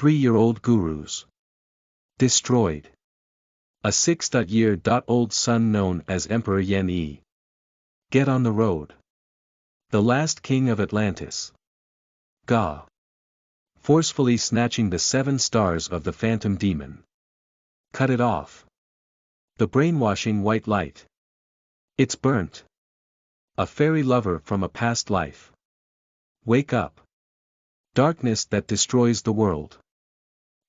3-year-old gurus. Destroyed. A 6-year-old son known as Emperor Yen E. Get on the road. The last king of Atlantis. Ga. Forcefully snatching the 7 stars of the phantom demon. Cut it off. The brainwashing white light. It's burnt. A fairy lover from a past life. Wake up. Darkness that destroys the world.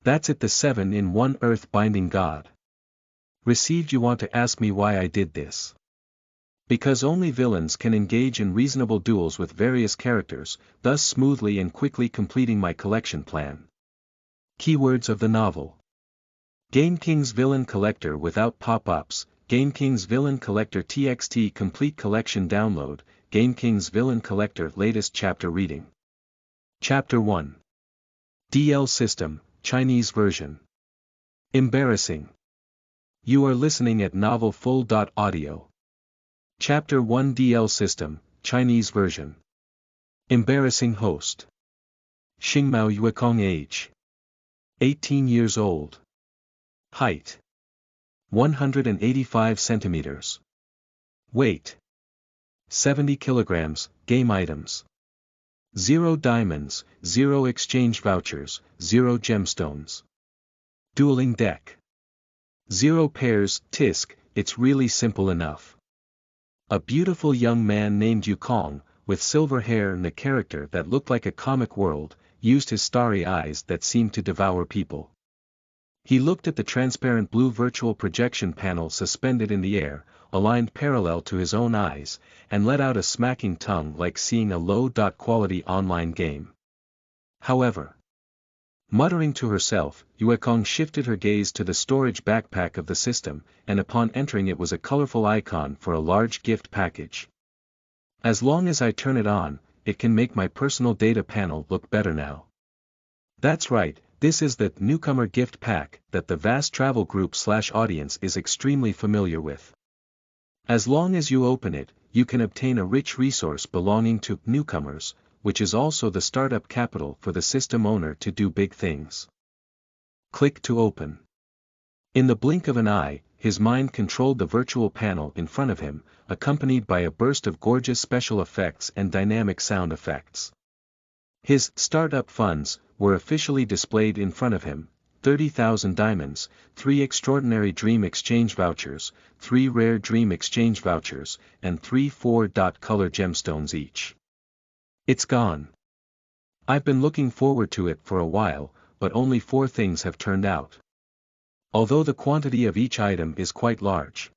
That's it, the 7-in-1 earth-binding God. Received. You want to ask me why I did this? Because only villains can engage in reasonable duels with various characters, thus smoothly and quickly completing my collection plan. Keywords of the novel. Game King's Villain Collector without pop-ups, Game King's Villain Collector TXT Complete Collection Download, Game King's Villain Collector Latest Chapter Reading. Chapter 1. DL System, Chinese Version. Embarrassing. You are listening at novelfull.audio. Chapter 1 DL System, Chinese Version. Embarrassing Host. Xingmao Yuekong. Age. 18 years old. Height. 185 centimeters. Weight. 70 kilograms, game items. 0 diamonds, 0 exchange vouchers, 0 gemstones. Dueling deck. 0 pairs, tisk, it's really simple enough. A beautiful young man named Yukong, with silver hair and a character that looked like a comic world, used his starry eyes that seemed to devour people. He looked at the transparent blue virtual projection panel suspended in the air, aligned parallel to his own eyes, and let out a smacking tongue like seeing a low-quality online game. However, muttering to herself, Yuekong shifted her gaze to the storage backpack of the system, and upon entering it was a colorful icon for a large gift package. As long as I turn it on, it can make my personal data panel look better now. That's right, this is the newcomer gift pack that the vast travel group/audience is extremely familiar with. As long as you open it, you can obtain a rich resource belonging to newcomers, which is also the startup capital for the system owner to do big things. Click to open. In the blink of an eye, his mind controlled the virtual panel in front of him, accompanied by a burst of gorgeous special effects and dynamic sound effects. His startup funds were officially displayed in front of him: 30,000 diamonds, 3 extraordinary dream exchange vouchers, 3 rare dream exchange vouchers, and 3 4-color gemstones each. It's gone. I've been looking forward to it for a while, but only 4 things have turned out. Although the quantity of each item is quite large.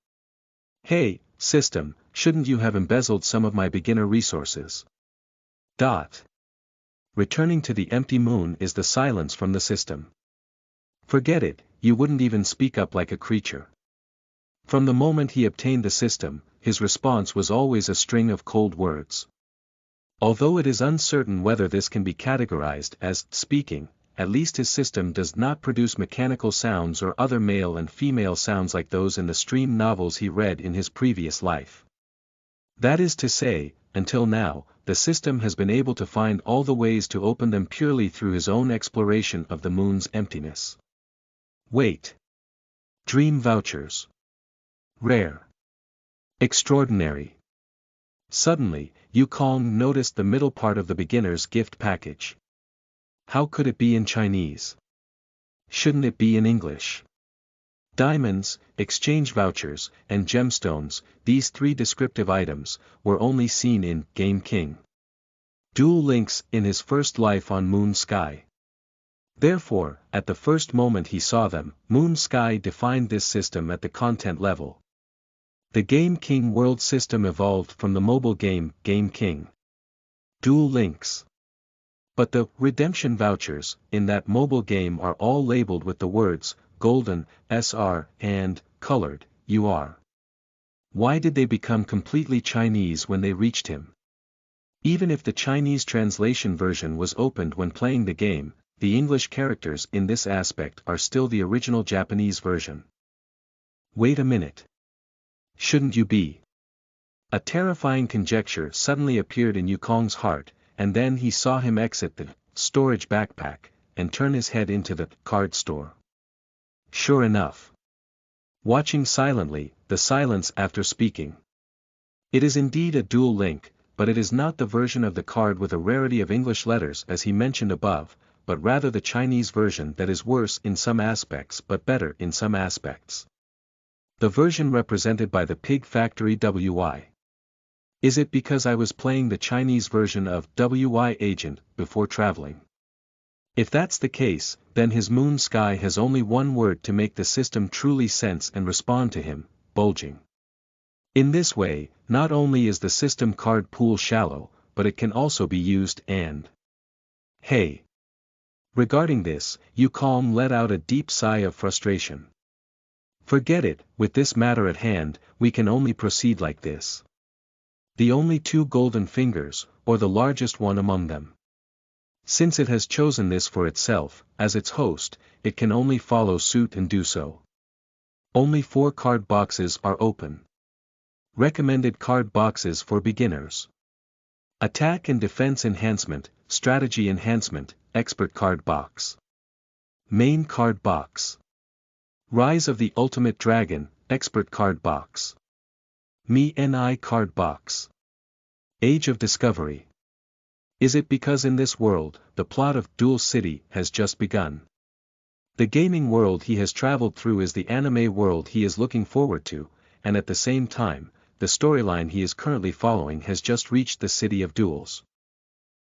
Hey, system, shouldn't you have embezzled some of my beginner resources? Returning to the empty moon is the silence from the system. Forget it, you wouldn't even speak up like a creature. From the moment he obtained the system, his response was always a string of cold words. Although it is uncertain whether this can be categorized as speaking, at least his system does not produce mechanical sounds or other male and female sounds like those in the stream novels he read in his previous life. That is to say, until now, the system has been able to find all the ways to open them purely through his own exploration of the moon's emptiness. Wait. Dream vouchers. Rare. Extraordinary. Suddenly, Yukong noticed the middle part of the beginner's gift package. How could it be in Chinese? Shouldn't it be in English? Diamonds, exchange vouchers, and gemstones, these 3 descriptive items, were only seen in Game King. Dual links in his first life on Moon Sky. Therefore, at the first moment he saw them, Moon Sky defined this system at the content level. The Game King world system evolved from the mobile game Game King. Dual links. But the redemption vouchers in that mobile game are all labeled with the words golden, SR, and colored, UR. Why did they become completely Chinese when they reached him? Even if the Chinese translation version was opened when playing the game, the English characters in this aspect are still the original Japanese version. Wait a minute. Shouldn't you be? A terrifying conjecture suddenly appeared in Yukong's heart, and then he saw him exit the storage backpack, and turn his head into the card store. Sure enough. Watching silently, the silence after speaking. It is indeed a dual link, but it is not the version of the card with a rarity of English letters as he mentioned above, but rather the Chinese version that is worse in some aspects but better in some aspects. The version represented by the Pig Factory WI. Is it because I was playing the Chinese version of WI Agent before traveling? If that's the case, then his moon sky has only one word to make the system truly sense and respond to him: bulging. In this way, not only is the system card pool shallow, but it can also be used and... Hey! Regarding this, Calm let out a deep sigh of frustration. Forget it, with this matter at hand, we can only proceed like this. The only two golden fingers, or the largest one among them. Since it has chosen this for itself, as its host, it can only follow suit and do so. Only 4 card boxes are open. Recommended card boxes for beginners. Attack and Defense Enhancement, Strategy Enhancement, Expert Card Box. Main Card Box. Rise of the Ultimate Dragon, Expert Card Box. Me-Ni Card Box. Age of Discovery. Is it because in this world, the plot of Duel City has just begun? The gaming world he has traveled through is the anime world he is looking forward to, and at the same time, the storyline he is currently following has just reached the city of duels.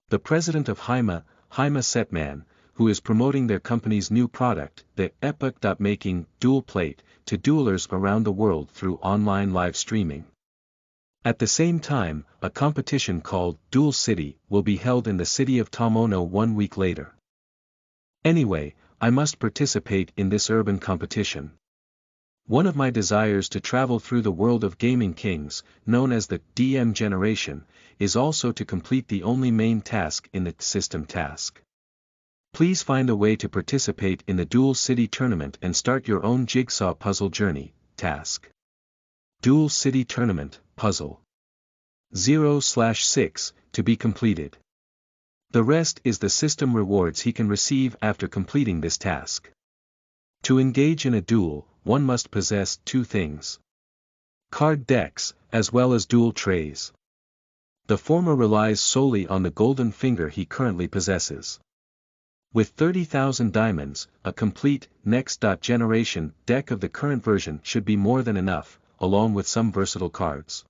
The president of Haima Setman, who is promoting their company's new product, the EP1-10 dual plate, to duelers around the world through online live streaming. At the same time, a competition called Duel City will be held in the city of Tomono 1 week later. Anyway, I must participate in this urban competition. One of my desires to travel through the world of gaming kings, known as the DM generation, is also to complete the only main task in the system task. Please find a way to participate in the Duel City tournament and start your own jigsaw puzzle journey, task. Duel City Tournament, Puzzle 0/6, to be completed. The rest is the system rewards he can receive after completing this task. To engage in a duel, one must possess 2 things. Card decks, as well as duel trays. The former relies solely on the golden finger he currently possesses. With 30,000 diamonds, a complete, next-generation deck of the current version should be more than enough, along with some versatile cards.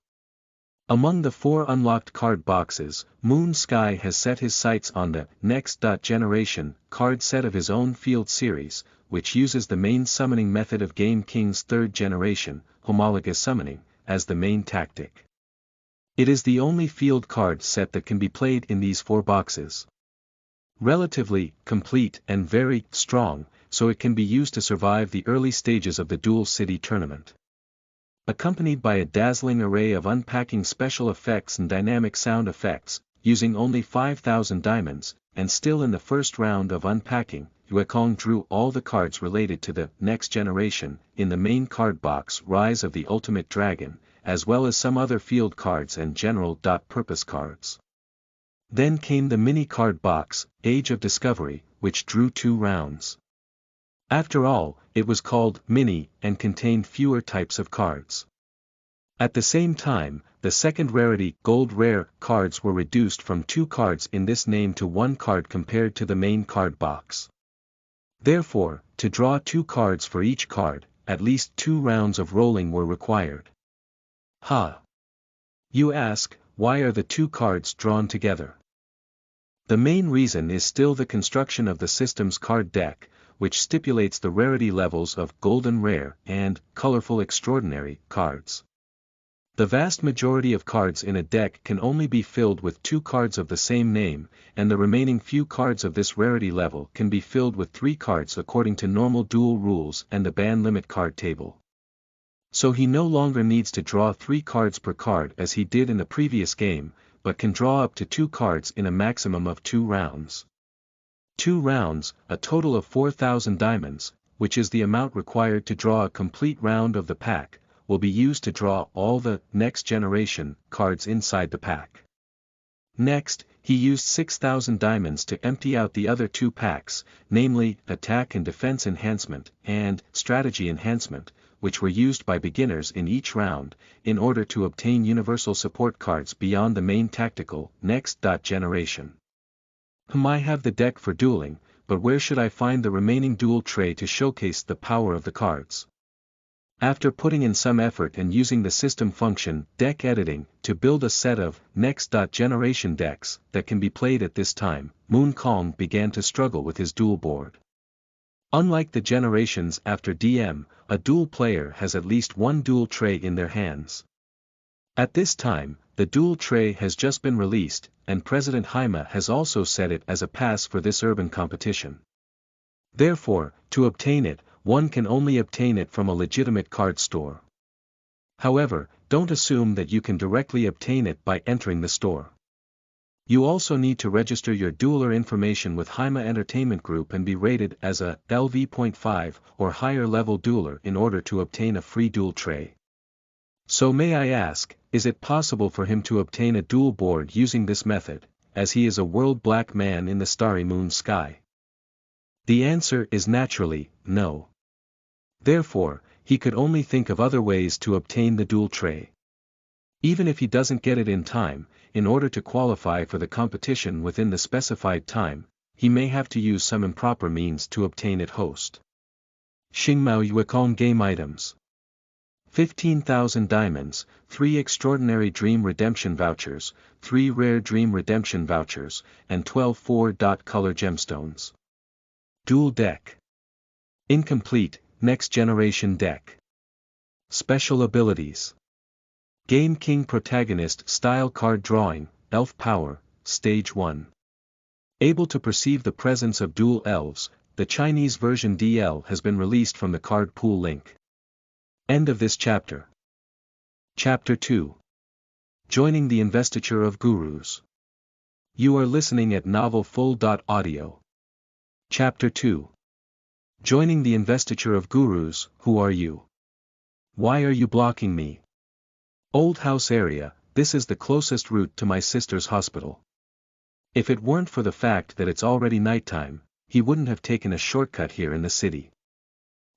Among the 4 unlocked card boxes, Moon Sky has set his sights on the next-generation card set of his own Field series, which uses the main summoning method of Game King's 3rd generation, homologous summoning, as the main tactic. It is the only field card set that can be played in these 4 boxes. Relatively complete and very strong, so it can be used to survive the early stages of the Duel City tournament. Accompanied by a dazzling array of unpacking special effects and dynamic sound effects, using only 5,000 diamonds, and still in the first round of unpacking, Yuekong drew all the cards related to the next generation in the main card box Rise of the Ultimate Dragon, as well as some other field cards and general-purpose cards. Then came the mini card box, Age of Discovery, which drew 2 rounds. After all, it was called mini and contained fewer types of cards. At the same time, the second rarity gold rare cards were reduced from 2 cards in this name to 1 card compared to the main card box. Therefore, to draw 2 cards for each card, at least 2 rounds of rolling were required. You ask, why are the 2 cards drawn together? The main reason is still the construction of the system's card deck, which stipulates the rarity levels of Golden Rare and Colorful Extraordinary cards. The vast majority of cards in a deck can only be filled with 2 cards of the same name, and the remaining few cards of this rarity level can be filled with 3 cards according to normal duel rules and the ban limit card table. So he no longer needs to draw 3 cards per card as he did in the previous game, but can draw up to 2 cards in a maximum of 2 rounds. 2 rounds, a total of 4,000 diamonds, which is the amount required to draw a complete round of the pack, will be used to draw all the next generation cards inside the pack. Next, he used 6,000 diamonds to empty out the other 2 packs, namely, Attack and Defense Enhancement, and Strategy Enhancement, which were used by beginners in each round, in order to obtain universal support cards beyond the main tactical, next generation. I have the deck for dueling, but where should I find the remaining duel tray to showcase the power of the cards? After putting in some effort and using the system function, Deck Editing, to build a set of next generation decks that can be played at this time, Moon Kong began to struggle with his duel board. Unlike the generations after DM, a duel player has at least one duel tray in their hands. At this time, the duel tray has just been released, and President Jaime has also set it as a pass for this urban competition. Therefore, to obtain it, one can only obtain it from a legitimate card store. However, don't assume that you can directly obtain it by entering the store. You also need to register your dueler information with Jaime Entertainment Group and be rated as a LV.5 or higher level dueler in order to obtain a free duel tray. So may I ask, is it possible for him to obtain a duel board using this method, as he is a world black man in the starry moon sky? The answer is naturally, no. Therefore, he could only think of other ways to obtain the duel tray. Even if he doesn't get it in time, in order to qualify for the competition within the specified time, he may have to use some improper means to obtain it. Host. Xingmao Yuekong Game Items. 15,000 diamonds, 3 extraordinary dream redemption vouchers, 3 rare dream redemption vouchers, and 12 4-color gemstones. Duel deck. Incomplete, next generation deck. Special abilities. Game King Protagonist Style Card Drawing, Elf Power, Stage 1. Able to perceive the presence of dual elves, the Chinese version DL has been released from the card pool link. End of this chapter. Chapter 2. Joining the Investiture of Gurus. You are listening at novelfull.audio. Chapter 2. Joining the Investiture of Gurus. Who are you? Why are you blocking me? Old house area, this is the closest route to my sister's hospital. If it weren't for the fact that it's already nighttime, he wouldn't have taken a shortcut here in the city.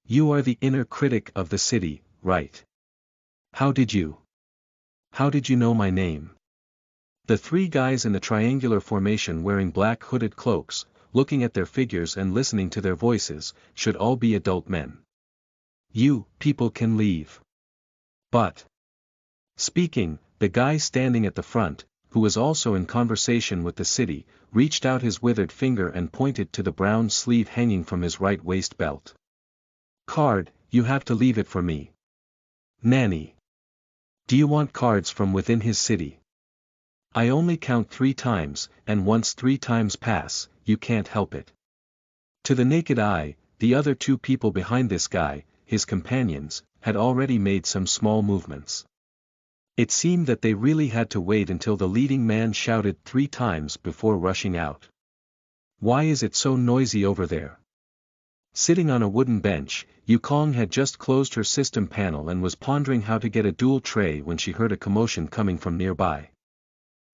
You are the inner critic of the city, right? How did you know my name? The 3 guys in the triangular formation wearing black hooded cloaks, looking at their figures and listening to their voices, should all be adult men. You people can leave. But. Speaking, the guy standing at the front, who was also in conversation with the city, reached out his withered finger and pointed to the brown sleeve hanging from his right waist belt. Card, you have to leave it for me. Nanny. Do you want cards from within his city? I only count 3 times, and once 3 times pass, you can't help it. To the naked eye, the other 2 people behind this guy, his companions, had already made some small movements. It seemed that they really had to wait until the leading man shouted 3 times before rushing out. Why is it so noisy over there? Sitting on a wooden bench, Yukong had just closed her system panel and was pondering how to get a dual tray when she heard a commotion coming from nearby.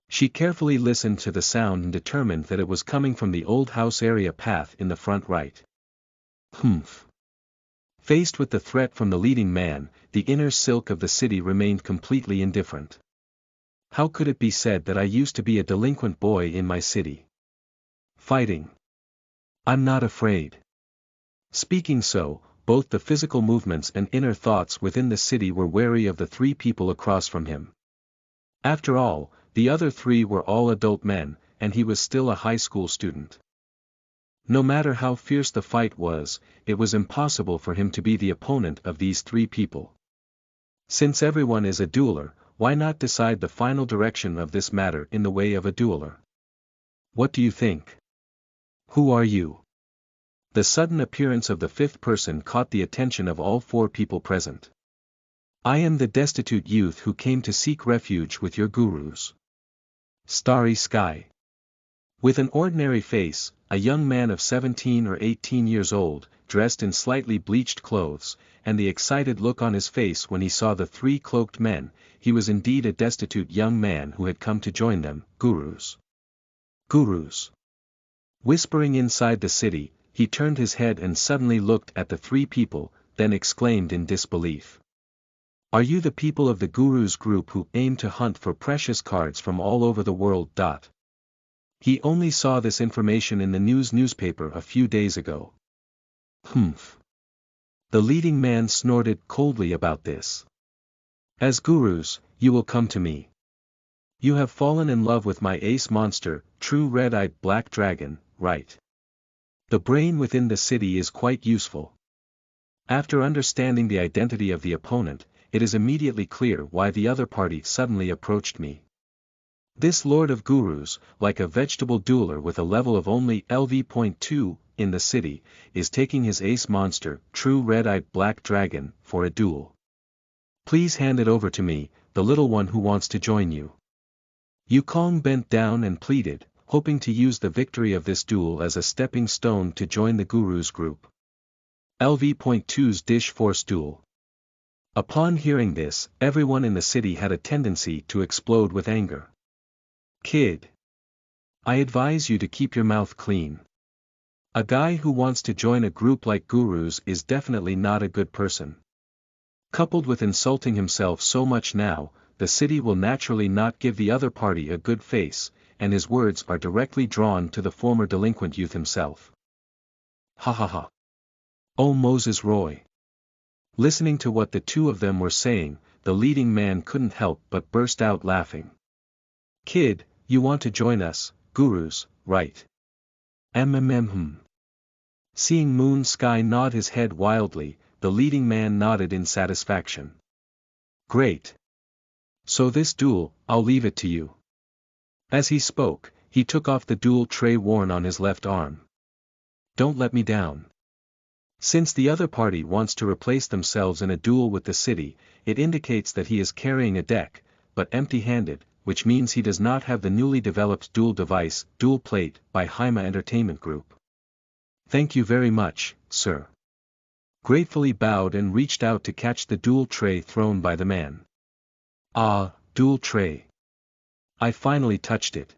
She carefully listened to the sound and determined that it was coming from the old house area path in the front right. Humph. Faced with the threat from the leading man, the inner silk of the city remained completely indifferent. How could it be said that I used to be a delinquent boy in my city? Fighting. I'm not afraid. Speaking so, both the physical movements and inner thoughts within the city were wary of the 3 people across from him. After all, the other 3 were all adult men, and he was still a high school student. No matter how fierce the fight was, it was impossible for him to be the opponent of these 3 people. Since everyone is a dueler, why not decide the final direction of this matter in the way of a dueler? What do you think? Who are you? The sudden appearance of the 5th person caught the attention of all 4 people present. I am the destitute youth who came to seek refuge with your gurus. Starry Sky. With an ordinary face, a young man of 17 or 18 years old, dressed in slightly bleached clothes, and the excited look on his face when he saw the 3 cloaked men, he was indeed a destitute young man who had come to join them, gurus. Gurus. Whispering inside the city, he turned his head and suddenly looked at the three people, then exclaimed in disbelief. Are you the people of the Gurus group who aim to hunt for precious cards from all over the world? He only saw this information in the newspaper a few days ago. Humph. The leading man snorted coldly about this. As Gurus, you will come to me. You have fallen in love with my ace monster, true red-eyed black dragon, right? The brain within the city is quite useful. After understanding the identity of the opponent, it is immediately clear why the other party suddenly approached me. This Lord of Gurus, like a vegetable dueler with a level of only LV.2 in the city, is taking his ace monster, true red-eyed black dragon, for a duel. Please hand it over to me, the little one who wants to join you. Yukong bent down and pleaded, hoping to use the victory of this duel as a stepping stone to join the Gurus group. LV.2's Dish Force Duel. Upon hearing this, everyone in the city had a tendency to explode with anger. Kid. I advise you to keep your mouth clean. A guy who wants to join a group like Gurus is definitely not a good person. Coupled with insulting himself so much now, the city will naturally not give the other party a good face, and his words are directly drawn to the former delinquent youth himself. Ha ha ha. Oh Moses Roy. Listening to what the two of them were saying, the leading man couldn't help but burst out laughing. Kid, you want to join us, Gurus, right? Seeing Moon Sky nod his head wildly, the leading man nodded in satisfaction. Great. So this duel, I'll leave it to you. As he spoke, he took off the duel tray worn on his left arm. Don't let me down. Since the other party wants to replace themselves in a duel with the city, it indicates that he is carrying a deck, but empty-handed, which means he does not have the newly developed duel device, Dual Plate, by Haima Entertainment Group. Thank you very much, sir. Gratefully bowed and reached out to catch the duel tray thrown by the man. Ah, duel tray. I finally touched it.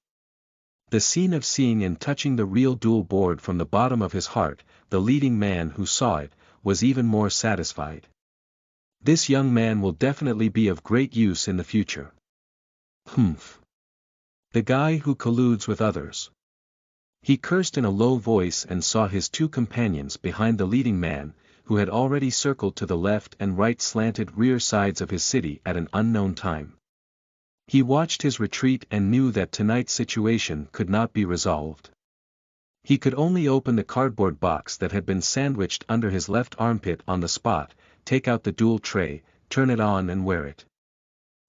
The scene of seeing and touching the real duel board from the bottom of his heart, the leading man who saw it, was even more satisfied. This young man will definitely be of great use in the future. Humph. The guy who colludes with others. He cursed in a low voice and saw his two companions behind the leading man, who had already circled to the left and right slanted rear sides of his city at an unknown time. He watched his retreat and knew that tonight's situation could not be resolved. He could only open the cardboard box that had been sandwiched under his left armpit on the spot, take out the duel tray, turn it on and wear it.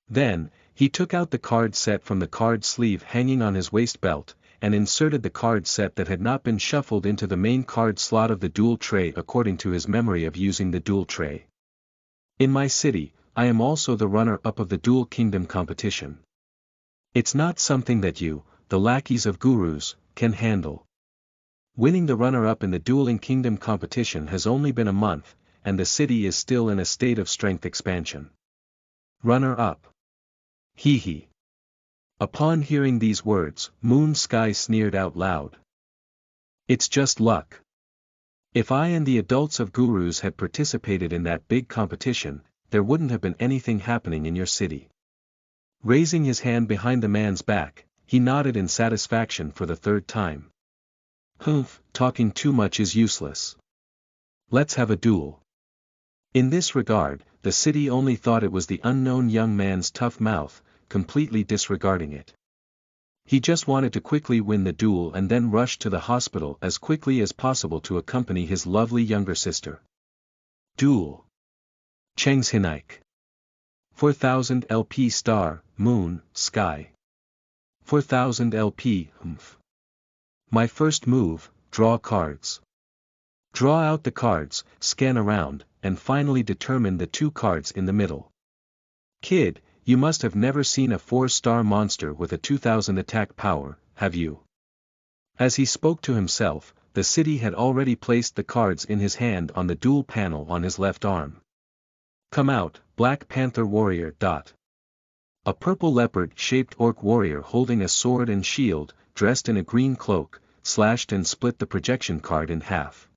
Then, he took out the card set from the card sleeve hanging on his waist belt, and inserted the card set that had not been shuffled into the main card slot of the duel tray according to his memory of using the duel tray. In my city, I am also the runner-up of the Duel Kingdom competition. It's not something that you, the lackeys of Gurus, can handle. Winning the runner-up in the Dueling Kingdom competition has only been a month, and the city is still in a state of strength expansion. Runner-up. Hee hee. Upon hearing these words, Moon Sky sneered out loud. It's just luck. If I and the adults of Gurus had participated in that big competition, there wouldn't have been anything happening in your city. Raising his hand behind the man's back, he nodded in satisfaction for the third time. Humph, talking too much is useless. Let's have a duel. In this regard, the city only thought it was the unknown young man's tough mouth, completely disregarding it. He just wanted to quickly win the duel and then rush to the hospital as quickly as possible to accompany his lovely younger sister. Duel. Cheng's Hinaik. 4000 LP star, Moon, Sky. 4000 LP, Humph. My first move, draw cards. Draw out the cards, scan around, and finally determine the two cards in the middle. Kid, you must have never seen a 4-star monster with a 2000 attack power, have you? As he spoke to himself, the city had already placed the cards in his hand on the duel panel on his left arm. Come out, Black Panther Warrior. A purple leopard-shaped orc warrior holding a sword and shield, dressed in a green cloak, slashed and split the projection card in half.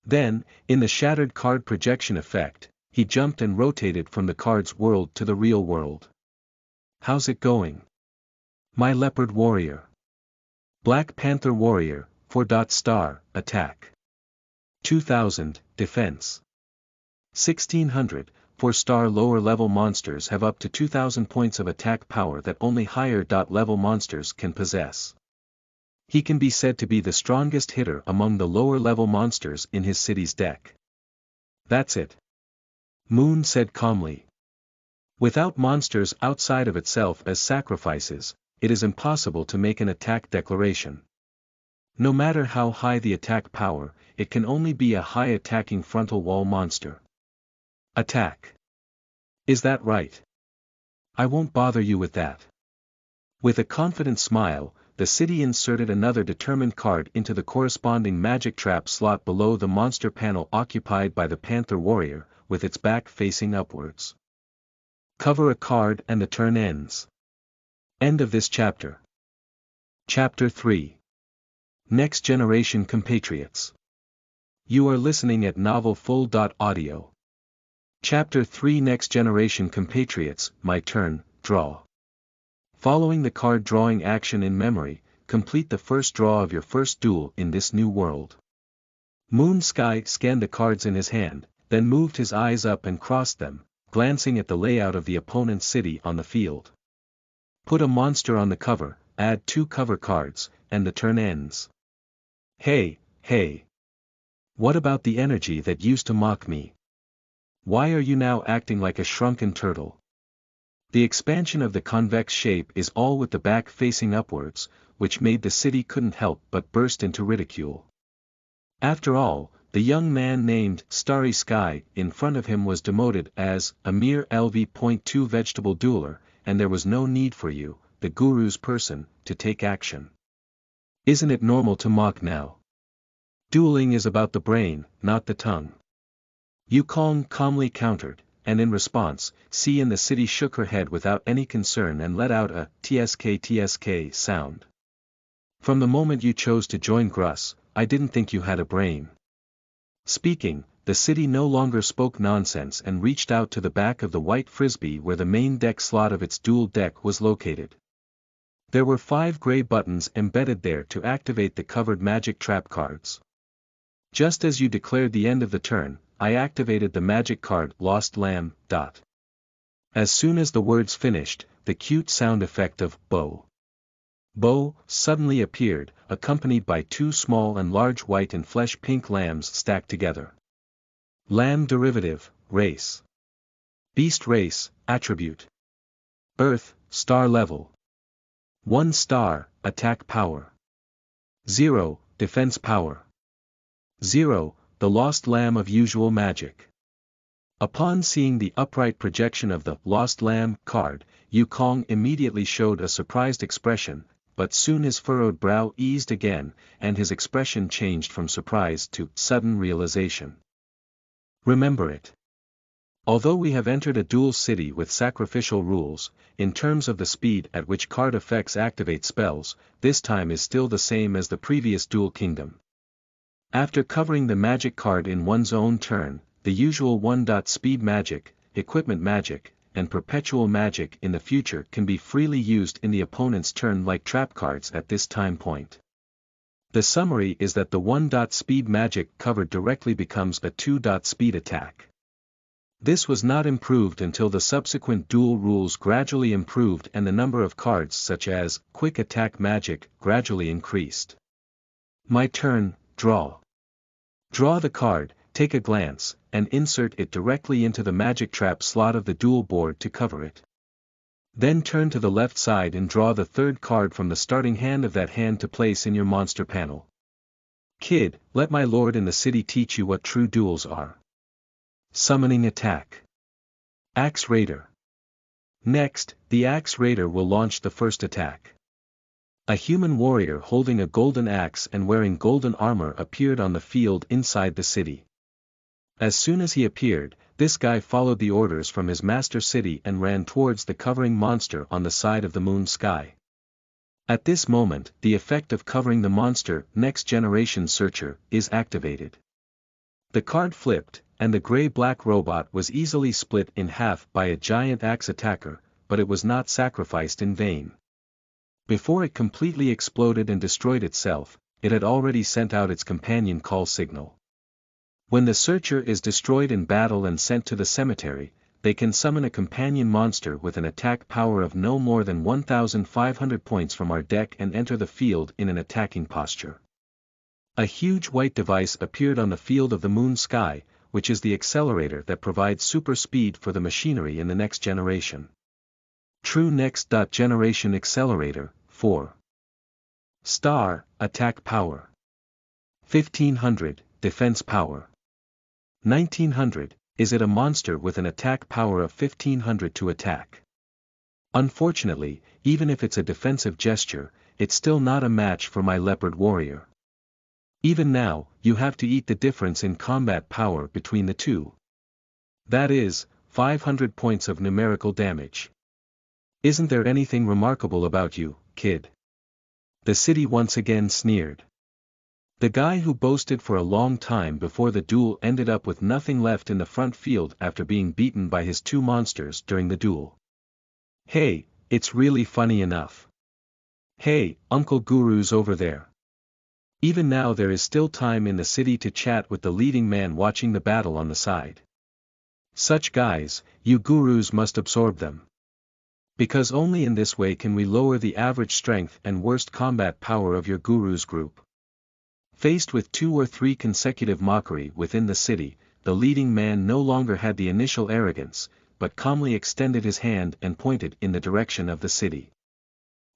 Then, in the shattered card projection effect, he jumped and rotated from the card's world to the real world. How's it going? My Leopard Warrior. Black Panther Warrior, 4-star, attack. 2000, defense. 1600, 4-star lower level monsters have up to 2000 points of attack power that only higher level monsters can possess. He can be said to be the strongest hitter among the lower level monsters in his city's deck. That's it. Moon said calmly. Without monsters outside of itself as sacrifices, it is impossible to make an attack declaration. No matter how high the attack power, it can only be a high attacking frontal wall monster. Attack. Is that right? I won't bother you with that. With a confident smile, the city inserted another determined card into the corresponding magic trap slot below the monster panel occupied by the Panther Warrior, with its back facing upwards. Cover a card and the turn ends. End of this chapter. Chapter 3. Next Generation Compatriots. You are listening at novelfull.audio. Chapter 3 Next Generation Compatriots, My Turn, Draw. Following the card drawing action in memory, complete the first draw of your first duel in this new world. Moon Sky scanned the cards in his hand, then moved his eyes up and crossed them, glancing at the layout of the opponent's city on the field. Put a monster on the cover, add 2 cover cards, and the turn ends. Hey. What about the energy that used to mock me? Why are you now acting like a shrunken turtle? The expansion of the convex shape is all with the back facing upwards, which made the city couldn't help but burst into ridicule. After all, the young man named Starry Sky in front of him was demoted as a mere LV.2 vegetable dueler, and there was no need for you, the guru's person, to take action. Isn't it normal to mock now? Dueling is about the brain, not the tongue. Yukong calmly countered, and in response, C in the city shook her head without any concern and let out a tsk sound. From the moment you chose to join Gruss, I didn't think you had a brain. Speaking, the city no longer spoke nonsense and reached out to the back of the white frisbee where the main deck slot of its dual deck was located. There were 5 gray buttons embedded there to activate the covered magic trap cards. Just as you declared the end of the turn, I activated the magic card Lost Lamb. As soon as the words finished, the cute sound effect of Bo suddenly appeared, accompanied by 2 small and large white and flesh pink lambs stacked together. Lamb derivative, race. Beast race, attribute. Earth, star level. 1 star, attack power. 0, defense power. 0, the lost lamb of usual magic. Upon seeing the upright projection of the Lost Lamb card, Yukong immediately showed a surprised expression, but soon his furrowed brow eased again, and his expression changed from surprise to sudden realization. Remember it. Although we have entered a dual city with sacrificial rules, in terms of the speed at which card effects activate spells, this time is still the same as the previous dual kingdom. After covering the magic card in one's own turn, the usual 1-speed magic, equipment magic, and perpetual magic in the future can be freely used in the opponent's turn like trap cards at this time point. The summary is that the 1-speed magic covered directly becomes a 2-speed attack. This was not improved until the subsequent dual rules gradually improved and the number of cards such as quick attack magic gradually increased. My turn, draw. Draw the card, take a glance, and insert it directly into the magic trap slot of the dual board to cover it. Then turn to the left side and draw the 3rd card from the starting hand of that hand to place in your monster panel. Kid, let my lord in the city teach you what true duels are. Summoning attack. Axe Raider. Next, the Axe Raider will launch the first attack. A human warrior holding a golden axe and wearing golden armor appeared on the field inside the city. As soon as he appeared, this guy followed the orders from his master city and ran towards the covering monster on the side of the moon sky. At this moment, the effect of covering the monster Next Generation Searcher is activated. The card flipped, and the gray-black robot was easily split in half by a giant axe attacker, but it was not sacrificed in vain. Before it completely exploded and destroyed itself, it had already sent out its companion call signal. When the Searcher is destroyed in battle and sent to the cemetery, they can summon a companion monster with an attack power of no more than 1,500 points from our deck and enter the field in an attacking posture. A huge white device appeared on the field of the moon sky, which is the accelerator that provides super speed for the machinery in the next generation. True Next Generation Accelerator, 4 star, attack power. 1500, defense power. 1900, is it a monster with an attack power of 1500 to attack? Unfortunately, even if it's a defensive gesture, it's still not a match for my leopard warrior. Even now, you have to eat the difference in combat power between the two. That is, 500 points of numerical damage. Isn't there anything remarkable about you, kid? The city once again sneered. The guy who boasted for a long time before the duel ended up with nothing left in the front field after being beaten by his two monsters during the duel. Hey, it's really funny enough. Hey, Uncle Guru's over there. Even now there is still time in the city to chat with the leading man watching the battle on the side. Such guys, you gurus must absorb them. Because only in this way can we lower the average strength and worst combat power of your gurus group. Faced with 2 or 3 consecutive mockery within the city, the leading man no longer had the initial arrogance, but calmly extended his hand and pointed in the direction of the city.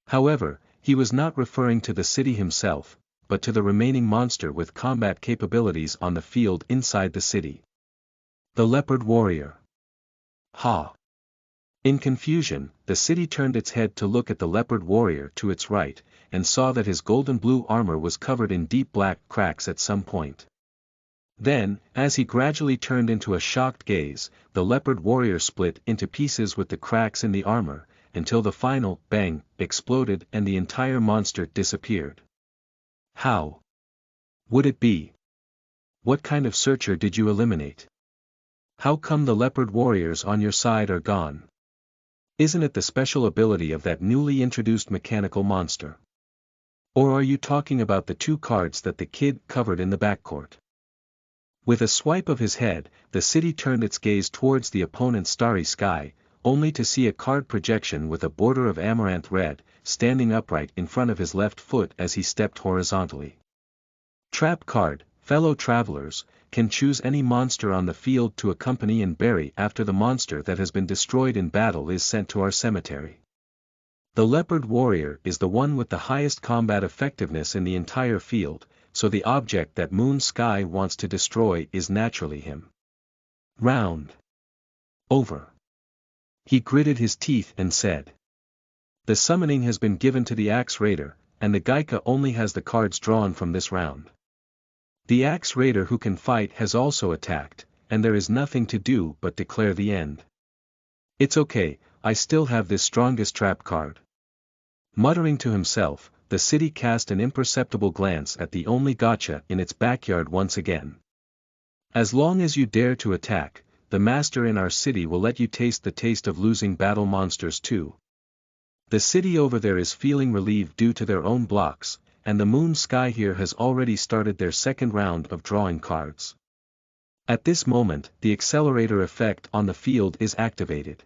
However, he was not referring to the city himself, but to the remaining monster with combat capabilities on the field inside the city. The leopard warrior. Ha! In confusion, the city turned its head to look at the leopard warrior to its right, and saw that his golden blue armor was covered in deep black cracks at some point. Then, as he gradually turned into a shocked gaze, the leopard warrior split into pieces with the cracks in the armor, until the final bang exploded and the entire monster disappeared. How would it be? What kind of searcher did you eliminate? How come the leopard warriors on your side are gone? Isn't it the special ability of that newly introduced mechanical monster? Or are you talking about the 2 cards that the kid covered in the backcourt? With a swipe of his head, the city turned its gaze towards the opponent's starry sky, only to see a card projection with a border of amaranth red, standing upright in front of his left foot as he stepped horizontally. Trap card, fellow travelers, can choose any monster on the field to accompany and bury after the monster that has been destroyed in battle is sent to our cemetery. The leopard warrior is the one with the highest combat effectiveness in the entire field, so the object that Moon Sky wants to destroy is naturally him. Round. Over. He gritted his teeth and said. The summoning has been given to the Axe Raider, and the Gaika only has the cards drawn from this round. The Axe Raider who can fight has also attacked, and there is nothing to do but declare the end. It's okay, I still have this strongest trap card. Muttering to himself, the city cast an imperceptible glance at the only gotcha in its backyard once again. As long as you dare to attack, the master in our city will let you taste the taste of losing battle monsters too. The city over there is feeling relieved due to their own blocks, and the Moon Sky here has already started their second round of drawing cards. At this moment, the accelerator effect on the field is activated.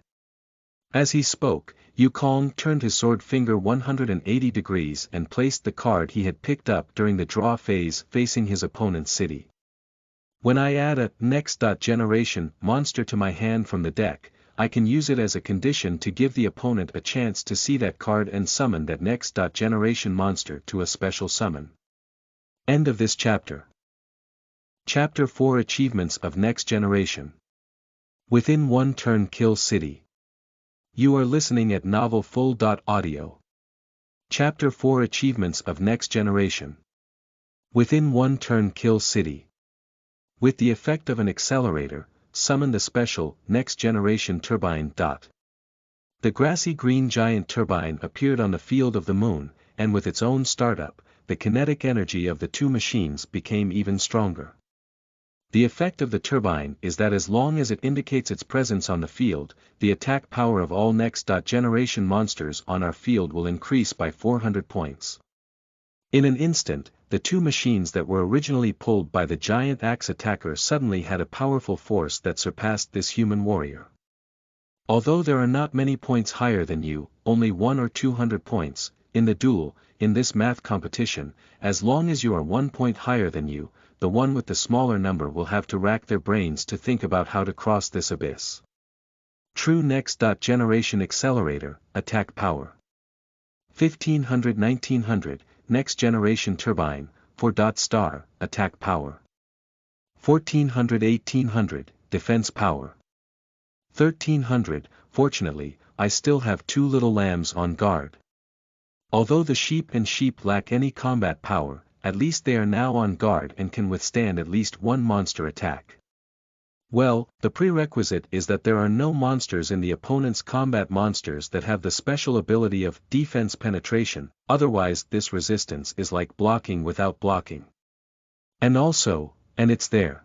As he spoke, Yukong turned his sword finger 180 degrees and placed the card he had picked up during the draw phase facing his opponent's city. When I add a Next Generation monster to my hand from the deck, I can use it as a condition to give the opponent a chance to see that card and summon that Next Generation monster to a special summon. End of this chapter. Chapter 4 Achievements of Next Generation. Within 1 turn kill city. You are listening at novelfull.audio. Chapter 4 Achievements of Next Generation. Within 1 turn kill city. With the effect of an accelerator, summon the special Next Generation turbine. The grassy green giant turbine appeared on the field of the moon, and with its own startup, the kinetic energy of the two machines became even stronger. The effect of the turbine is that as long as it indicates its presence on the field, the attack power of all next-generation monsters on our field will increase by 400 points. In an instant, the two machines that were originally pulled by the giant axe attacker suddenly had a powerful force that surpassed this human warrior. Although there are not many points higher than you, only 100 or 200 points, in the duel, in this math competition, as long as you are 1 point higher than you, the one with the smaller number will have to rack their brains to think about how to cross this abyss. True next-generation accelerator, attack power. 1500-1900, next-generation turbine, 4-star, attack power. 1400-1800, defense power. 1300, fortunately, I still have two little lambs on guard. Although the sheep lack any combat power, at least they are now on guard and can withstand at least one monster attack. Well, the prerequisite is that there are no monsters in the opponent's combat monsters that have the special ability of defense penetration, otherwise this resistance is like blocking without blocking. And it's there.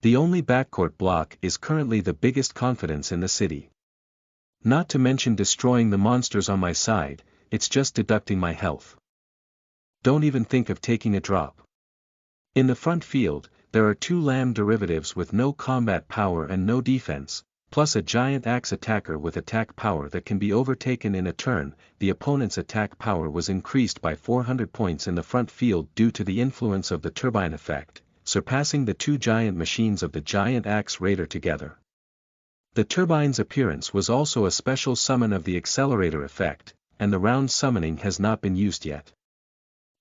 The only backcourt block is currently the biggest confidence in the city. Not to mention destroying the monsters on my side, it's just deducting my health. Don't even think of taking a drop. In the front field, there are two lamb derivatives with no combat power and no defense, plus a giant axe attacker with attack power that can be overtaken in a turn. The opponent's attack power was increased by 400 points in the front field due to the influence of the turbine effect, surpassing the two giant machines of the giant axe raider together. The turbine's appearance was also a special summon of the accelerator effect, and the round summoning has not been used yet.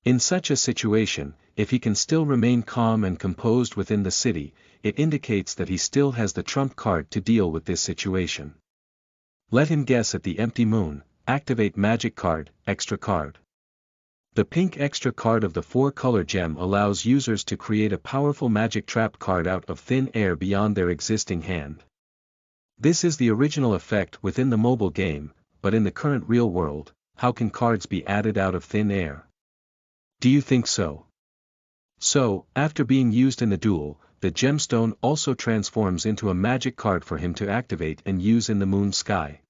In such a situation, if he can still remain calm and composed within the city, it indicates that he still has the trump card to deal with this situation. Let him guess at the empty moon, activate magic card, extra card. The pink extra card of the 4-color gem allows users to create a powerful magic trap card out of thin air beyond their existing hand. This is the original effect within the mobile game, but in the current real world, how can cards be added out of thin air? Do you think so? So, after being used in the duel, the gemstone also transforms into a magic card for him to activate and use in the moon sky.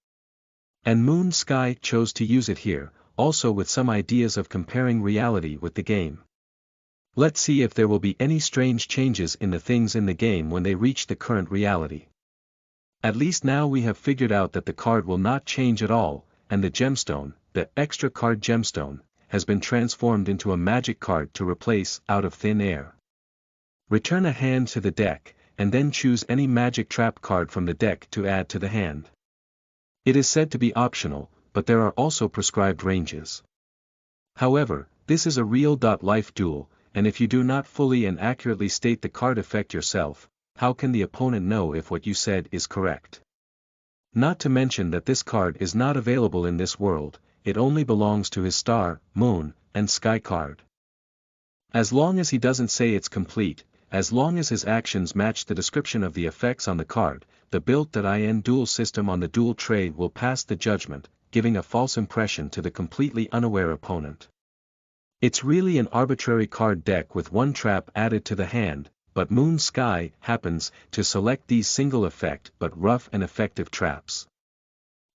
And Moon Sky chose to use it here, also with some ideas of comparing reality with the game. Let's see if there will be any strange changes in the things in the game when they reach the current reality. At least now we have figured out that the card will not change at all, and the gemstone, the extra card gemstone, has been transformed into a magic card to replace out of thin air. Return a hand to the deck, and then choose any magic trap card from the deck to add to the hand. It is said to be optional, but there are also prescribed ranges. However, this is a real-life duel, and if you do not fully and accurately state the card effect yourself, how can the opponent know if what you said is correct? Not to mention that this card is not available in this world, it only belongs to his star, moon, and sky card. As long as he doesn't say it's complete, as long as his actions match the description of the effects on the card, the built-in duel system on the duel tray will pass the judgment, giving a false impression to the completely unaware opponent. It's really an arbitrary card deck with one trap added to the hand, but Moon Sky happens to select these single effect but rough and effective traps.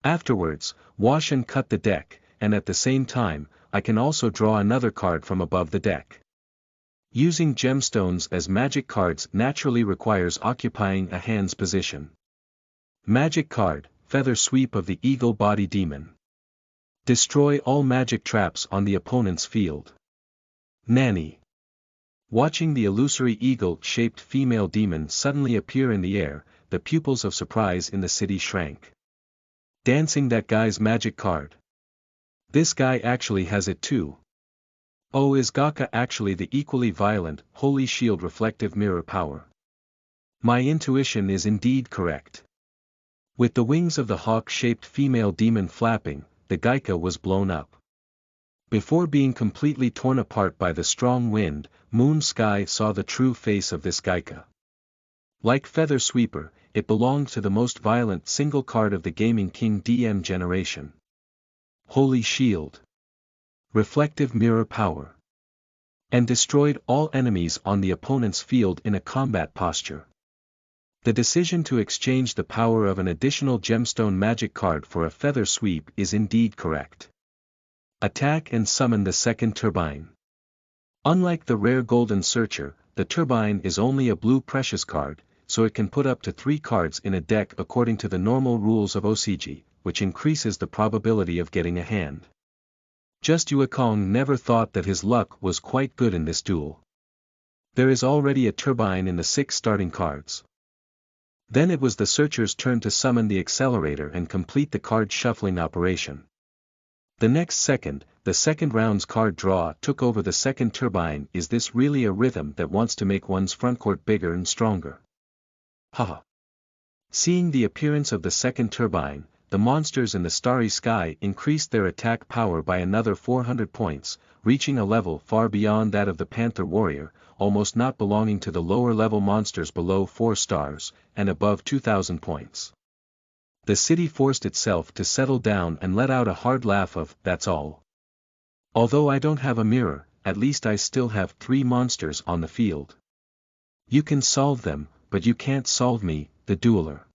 Afterwards, wash and cut the deck, and at the same time, I can also draw another card from above the deck. Using gemstones as magic cards naturally requires occupying a hand's position. Magic card, Feather Sweep of the Eagle Body Demon. Destroy all magic traps on the opponent's field. Nanny. Watching the illusory eagle-shaped female demon suddenly appear in the air, the pupils of surprise in the city shrank. Dancing that guy's magic card. This guy actually has it too. Oh, is Gaka actually the equally violent, holy shield reflective mirror power? My intuition is indeed correct. With the wings of the hawk-shaped female demon flapping, the Gaika was blown up. Before being completely torn apart by the strong wind, Moon Sky saw the true face of this Gaika. Like Feather Sweeper, it belonged to the most violent single card of the Gaming King DM generation. Holy Shield. reflective mirror power, and destroyed all enemies on the opponent's field in a combat posture. The decision to exchange the power of an additional gemstone magic card for a feather sweep is indeed correct. Attack and summon the second turbine. Unlike the rare golden searcher, the turbine is only a blue precious card, so it can put up to 3 cards in a deck according to the normal rules of OCG, which increases the probability of getting a hand. Just Yuekong never thought that his luck was quite good in this duel. There is already a turbine in the 6 starting cards. Then it was the searcher's turn to summon the accelerator and complete the card shuffling operation. The next second, the second round's card draw took over the second turbine. Is this really a rhythm that wants to make one's frontcourt bigger and stronger? Haha. Seeing the appearance of the second turbine, the monsters in the starry sky increased their attack power by another 400 points, reaching a level far beyond that of the Panther Warrior, almost not belonging to the lower-level monsters below 4 stars, and above 2,000 points. The city forced itself to settle down and let out a hard laugh of, "That's all. Although I don't have a mirror, at least I still have 3 monsters on the field. You can solve them, but you can't solve me, the dueler."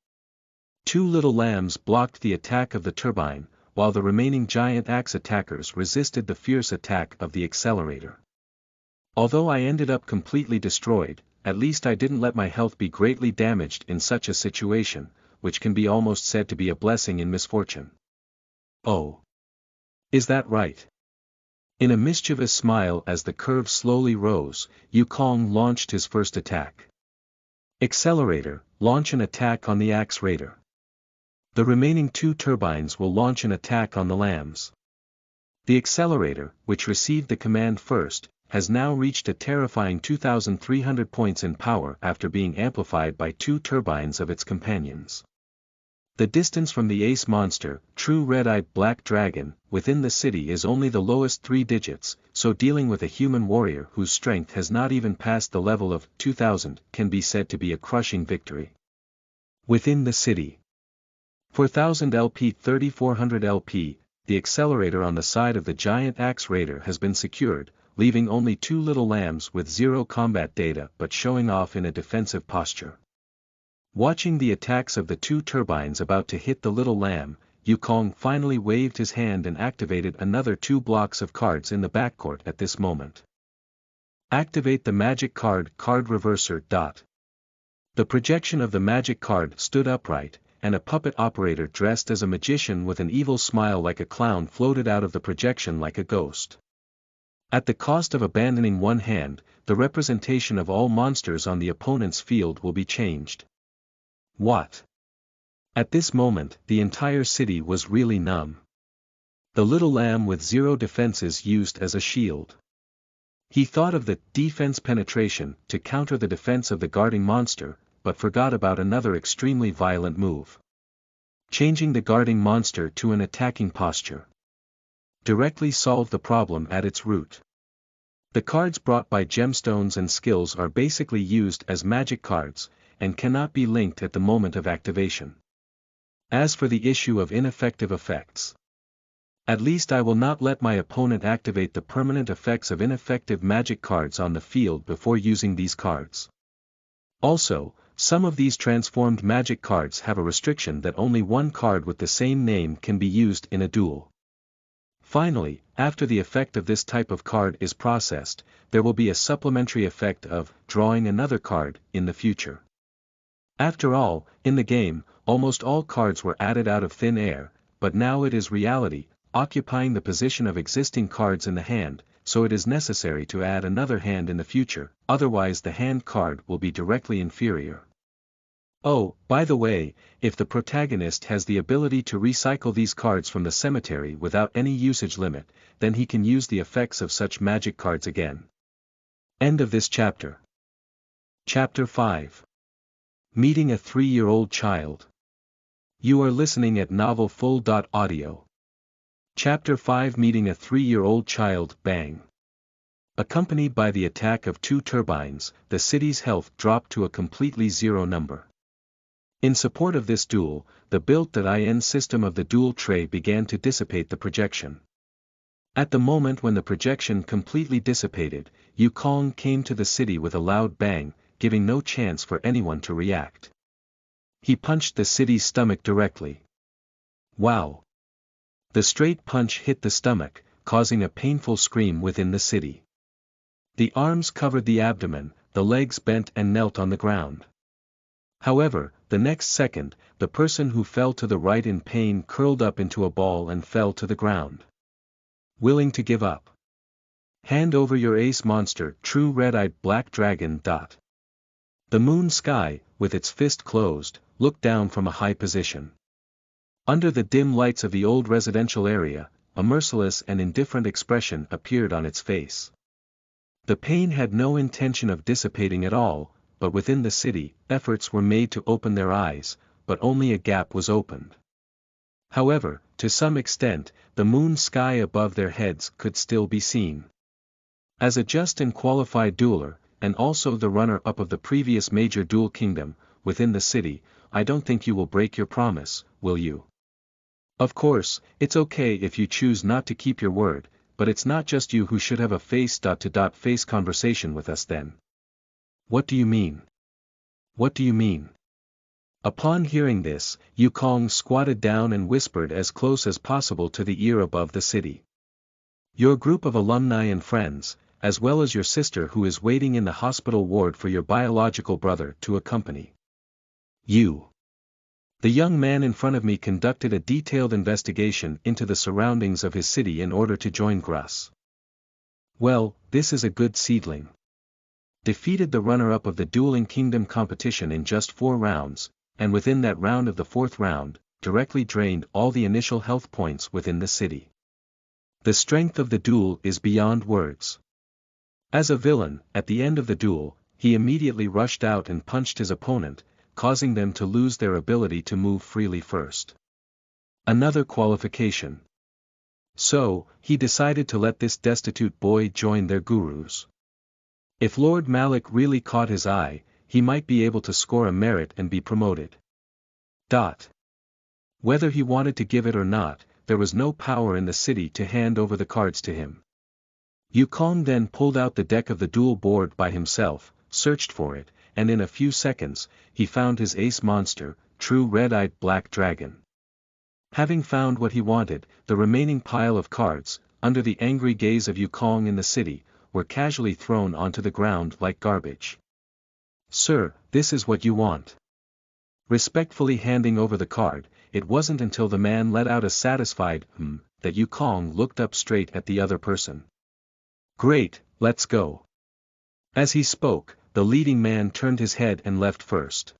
2 little lambs blocked the attack of the turbine, while the remaining giant axe attackers resisted the fierce attack of the accelerator. Although I ended up completely destroyed, at least I didn't let my health be greatly damaged in such a situation, which can be almost said to be a blessing in misfortune. Oh. Is that right? In a mischievous smile as the curve slowly rose, Yukong launched his first attack. Accelerator, launch an attack on the axe raider. The remaining 2 turbines will launch an attack on the lambs. The accelerator, which received the command first, has now reached a terrifying 2,300 points in power after being amplified by 2 turbines of its companions. The distance from the ace monster, true red-eyed black dragon, within the city is only the lowest 3 digits, so dealing with a human warrior whose strength has not even passed the level of 2,000 can be said to be a crushing victory. Within the city. 4,000 LP 3,400 LP, the accelerator on the side of the giant axe raider has been secured, leaving only 2 little lambs with 0 combat data but showing off in a defensive posture. Watching the attacks of the 2 turbines about to hit the little lamb, Yukong finally waved his hand and activated another 2 blocks of cards in the backcourt at this moment. Activate the magic card reverser. The projection of the magic card stood upright, and a puppet operator dressed as a magician with an evil smile like a clown floated out of the projection like a ghost. At the cost of abandoning one hand, the representation of all monsters on the opponent's field will be changed. What? At this moment, the entire city was really numb. The little lamb with 0 defenses used as a shield. He thought of the defense penetration to counter the defense of the guarding monster, but forgot about another extremely violent move. Changing the guarding monster to an attacking posture. Directly solved the problem at its root. The cards brought by gemstones and skills are basically used as magic cards, and cannot be linked at the moment of activation. As for the issue of ineffective effects, at least I will not let my opponent activate the permanent effects of ineffective magic cards on the field before using these cards. Also, some of these transformed magic cards have a restriction that only 1 card with the same name can be used in a duel. Finally, after the effect of this type of card is processed, there will be a supplementary effect of drawing another card in the future. After all, in the game, almost all cards were added out of thin air, but now it is reality, occupying the position of existing cards in the hand, so it is necessary to add another hand in the future, otherwise the hand card will be directly inferior. Oh, by the way, if the protagonist has the ability to recycle these cards from the cemetery without any usage limit, then he can use the effects of such magic cards again. End of this chapter. Chapter 5. Meeting a 3-year-old child. You are listening at novelfull.audio. Chapter 5. Meeting a 3-year-old child. Bang. Accompanied by the attack of 2 turbines, the city's health dropped to a completely 0 number. In support of this duel, the built-in system of the duel tray began to dissipate the projection. At the moment when the projection completely dissipated, Yukong came to the city with a loud bang, giving no chance for anyone to react. He punched the city's stomach directly. Wow! The straight punch hit the stomach, causing a painful scream within the city. The arms covered the abdomen, the legs bent and knelt on the ground. However, the next second, the person who fell to the right in pain curled up into a ball and fell to the ground. Willing to give up? Hand over your ace monster, true red-eyed black dragon. The moon sky, with its fist closed, looked down from a high position. Under the dim lights of the old residential area, a merciless and indifferent expression appeared on its face. The pain had no intention of dissipating at all, but within the city, efforts were made to open their eyes, but only a gap was opened. However, to some extent, the moon sky above their heads could still be seen. As a just and qualified dueler, and also the runner-up of the previous major duel kingdom, within the city, I don't think you will break your promise, will you? Of course, it's okay if you choose not to keep your word, but it's not just you who should have a face-to-face conversation with us then. What do you mean? What do you mean? Upon hearing this, Yukong squatted down and whispered as close as possible to the ear above the city. Your group of alumni and friends, as well as your sister who is waiting in the hospital ward for your biological brother to accompany you. The young man in front of me conducted a detailed investigation into the surroundings of his city in order to join Gruss. Well, this is a good seedling. Defeated the runner-up of the Dueling Kingdom competition in just 4 rounds, and within that round of the 4th round, directly drained all the initial health points within the city. The strength of the duel is beyond words. As a villain, at the end of the duel, he immediately rushed out and punched his opponent, causing them to lose their ability to move freely first. Another qualification. So, he decided to let this destitute boy join their gurus. If Lord Malik really caught his eye, he might be able to score a merit and be promoted. Whether he wanted to give it or not, there was no power in the city to hand over the cards to him. Yukong then pulled out the deck of the duel board by himself, searched for it, and in a few seconds, he found his ace monster, true red-eyed black dragon. Having found what he wanted, the remaining pile of cards, under the angry gaze of Yukong in the city, were casually thrown onto the ground like garbage. Sir, this is what you want. Respectfully handing over the card, it wasn't until the man let out a satisfied that Yukong looked up straight at the other person. Great, let's go. As he spoke, the leading man turned his head and left first.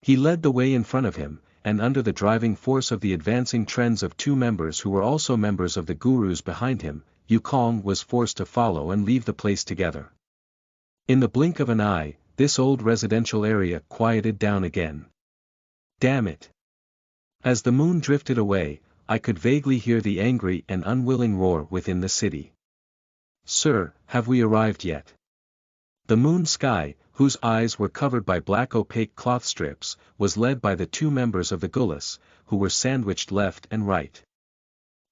He led the way in front of him, and under the driving force of the advancing trends of 2 members who were also members of the gurus behind him, Yukong was forced to follow and leave the place together. In the blink of an eye, this old residential area quieted down again. Damn it! As the moon drifted away, I could vaguely hear the angry and unwilling roar within the city. Sir, have we arrived yet? The moon sky, whose eyes were covered by black opaque cloth strips, was led by the 2 members of the Gullus, who were sandwiched left and right.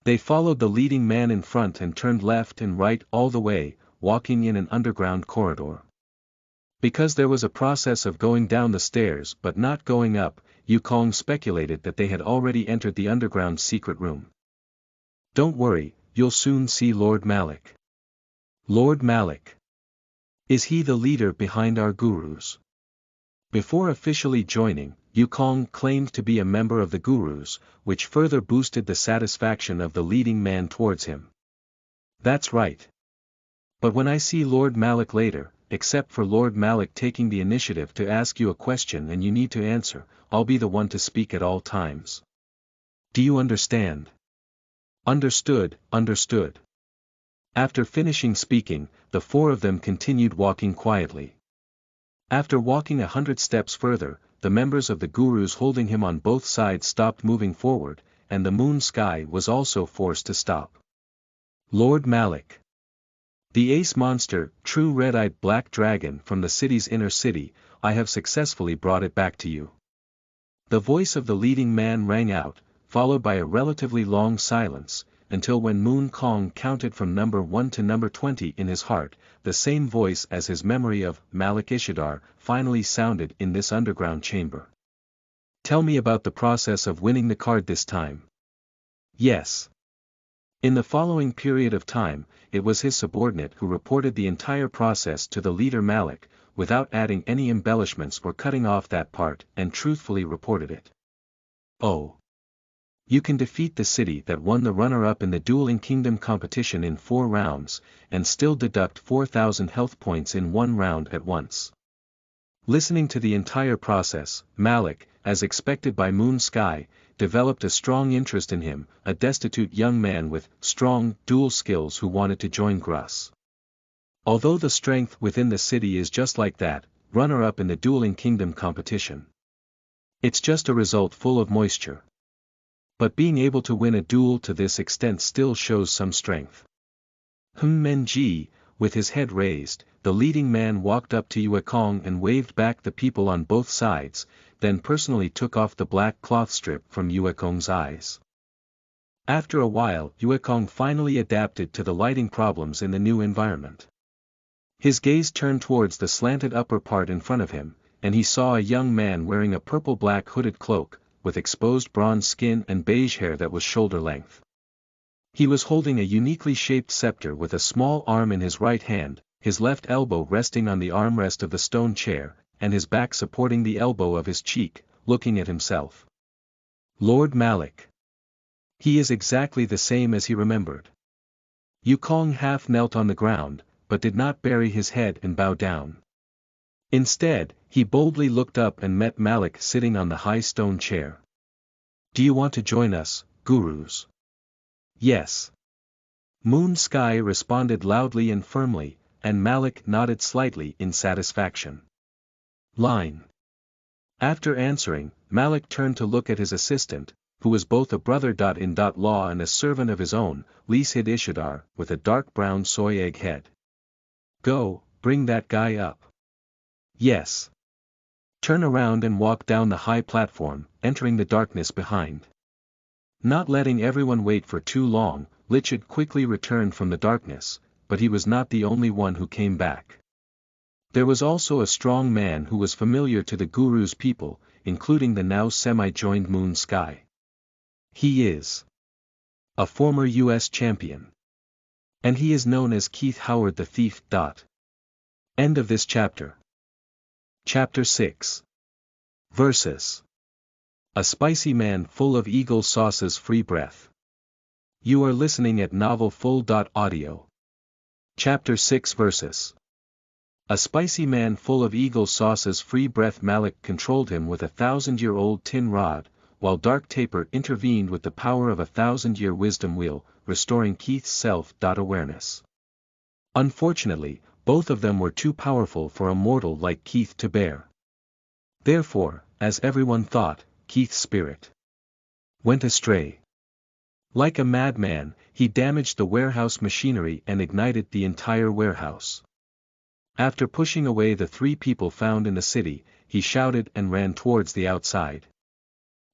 They followed the leading man in front and turned left and right all the way, walking in an underground corridor. Because there was a process of going down the stairs but not going up, Yukong speculated that they had already entered the underground secret room. Don't worry, you'll soon see Lord Malik. Lord Malik. Is he the leader behind our gurus? Before officially joining, Yukong claimed to be a member of the gurus, which further boosted the satisfaction of the leading man towards him. That's right. But when I see Lord Malik later, except for Lord Malik taking the initiative to ask you a question and you need to answer, I'll be the one to speak at all times. Do you understand? Understood, understood. After finishing speaking, the 4 of them continued walking quietly. After walking 100 steps further, the members of the gurus holding him on both sides stopped moving forward, and the moon sky was also forced to stop. Lord Malik. The ace monster, true red-eyed black dragon from the city's inner city, I have successfully brought it back to you. The voice of the leading man rang out, followed by a relatively long silence, until when Moon Kong counted from number 1 to number 20 in his heart, the same voice as his memory of Malik Ishidar finally sounded in this underground chamber. Tell me about the process of winning the card this time. Yes. In the following period of time, it was his subordinate who reported the entire process to the leader Malik, without adding any embellishments or cutting off that part, and truthfully reported it. Oh. You can defeat the city that won the runner-up in the Dueling Kingdom competition in 4 rounds, and still deduct 4,000 health points in 1 round at once. Listening to the entire process, Malik, as expected by Moon Sky, developed a strong interest in him, a destitute young man with strong duel skills who wanted to join Grus. Although the strength within the city is just like that, runner-up in the Dueling Kingdom competition. It's just a result full of moisture. But being able to win a duel to this extent still shows some strength. Menji, with his head raised, the leading man walked up to Yue Kong and waved back the people on both sides, then personally took off the black cloth strip from Yue Kong's eyes. After a while, Yue Kong finally adapted to the lighting problems in the new environment. His gaze turned towards the slanted upper part in front of him, and he saw a young man wearing a purple-black hooded cloak, with exposed bronze skin and beige hair that was shoulder length. He was holding a uniquely shaped scepter with a small arm in his right hand, his left elbow resting on the armrest of the stone chair, and his back supporting the elbow of his cheek, looking at himself. Lord Malik. He is exactly the same as he remembered. Yu Kong half knelt on the ground, but did not bury his head and bow down. Instead, he boldly looked up and met Malik sitting on the high stone chair. Do you want to join us, gurus? Yes. Moon Sky responded loudly and firmly, and Malik nodded slightly in satisfaction. Line. After answering, Malik turned to look at his assistant, who was both a brother-in-law and a servant of his own, Lisid Ishidar, with a dark brown soy egg head. Go, bring that guy up. Yes. Turn around and walk down the high platform, entering the darkness behind. Not letting everyone wait for too long, Lichid quickly returned from the darkness, but he was not the only one who came back. There was also a strong man who was familiar to the guru's people, including the now semi-joined Moon Sky. He is a former U.S. champion. And he is known as Keith Howard the Thief. End of this chapter. Chapter 6. Versus. A spicy man full of eagle sauce's free breath. You are listening at novelfull.audio. Chapter 6 Versus. A spicy man full of eagle sauce's free breath. Malik controlled him with a 1,000-year-old tin rod, while Dark Taper intervened with the power of a 1,000-year wisdom wheel, restoring Keith's self-awareness. Unfortunately, both of them were too powerful for a mortal like Keith to bear. Therefore, as everyone thought, Keith's spirit went astray. Like a madman, he damaged the warehouse machinery and ignited the entire warehouse. After pushing away the 3 people found in the city, he shouted and ran towards the outside.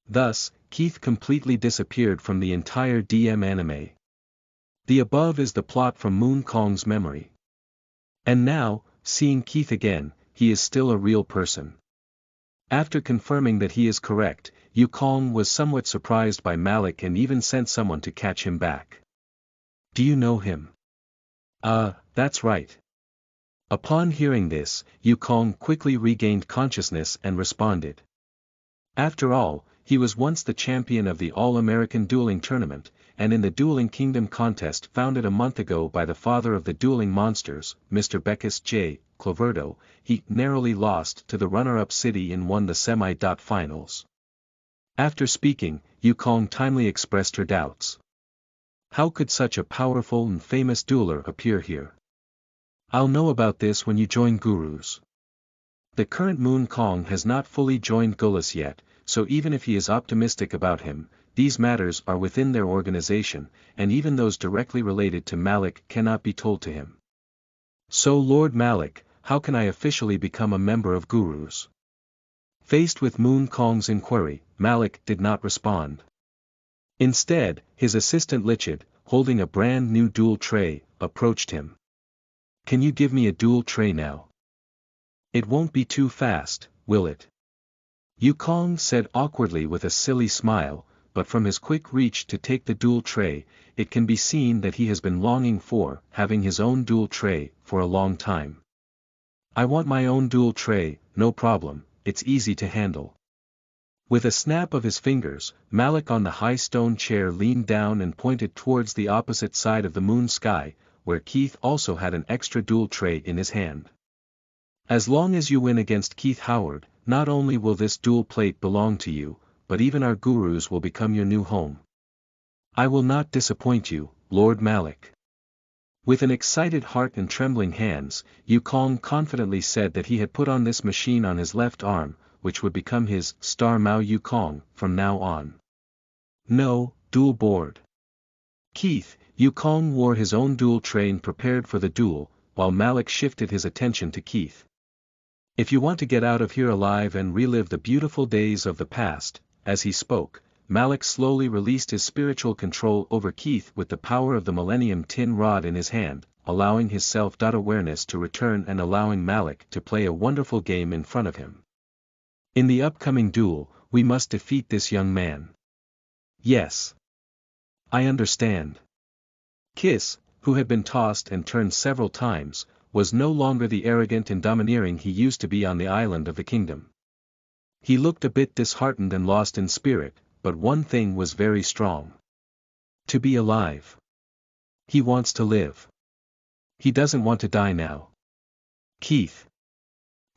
Thus, Keith completely disappeared from the entire DM anime. The above is the plot from Moon Kong's memory. And now, seeing Keith again, he is still a real person. After confirming that he is correct, Yu Kong was somewhat surprised by Malik and even sent someone to catch him back. Do you know him? That's right. Upon hearing this, Yu Kong quickly regained consciousness and responded. After all, he was once the champion of the All-American Dueling Tournament, and in the Dueling Kingdom contest founded a month ago by the father of the dueling monsters, Mr. Beckus J. Cloverdo, he narrowly lost to the runner-up city and won the semi-finals. After speaking, Yu Kong timely expressed her doubts. How could such a powerful and famous dueler appear here? I'll know about this when you join gurus. The current Moon Kong has not fully joined Gullus yet, so even if he is optimistic about him, these matters are within their organization, and even those directly related to Malik cannot be told to him. So Lord Malik, how can I officially become a member of gurus? Faced with Moon Kong's inquiry, Malik did not respond. Instead, his assistant Lichid, holding a brand new dual tray, approached him. "Can you give me a dual tray now? It won't be too fast, will it?" Yukong said awkwardly with a silly smile, but from his quick reach to take the dual tray, it can be seen that he has been longing for having his own dual tray for a long time. "I want my own dual tray, no problem, it's easy to handle." With a snap of his fingers, Malik on the high stone chair leaned down and pointed towards the opposite side of the moon sky, where Keith also had an extra dual tray in his hand. "As long as you win against Keith Howard, not only will this dual plate belong to you, but even our gurus will become your new home. I will not disappoint you, Lord Malik." With an excited heart and trembling hands, Yukong confidently said that he had put on this machine on his left arm, which would become his Star Mao Yukong from now on. No, dual board. Keith, Yukong wore his own dual tray and prepared for the duel, while Malik shifted his attention to Keith. "If you want to get out of here alive and relive the beautiful days of the past," as he spoke, Malik slowly released his spiritual control over Keith with the power of the Millennium Tin Rod in his hand, allowing his self-awareness to return and allowing Malik to play a wonderful game in front of him. "In the upcoming duel, we must defeat this young man." "Yes. I understand." Kiss, who had been tossed and turned several times, was no longer the arrogant and domineering he used to be on the island of the kingdom. He looked a bit disheartened and lost in spirit, but one thing was very strong. To be alive. He wants to live. He doesn't want to die now. Keith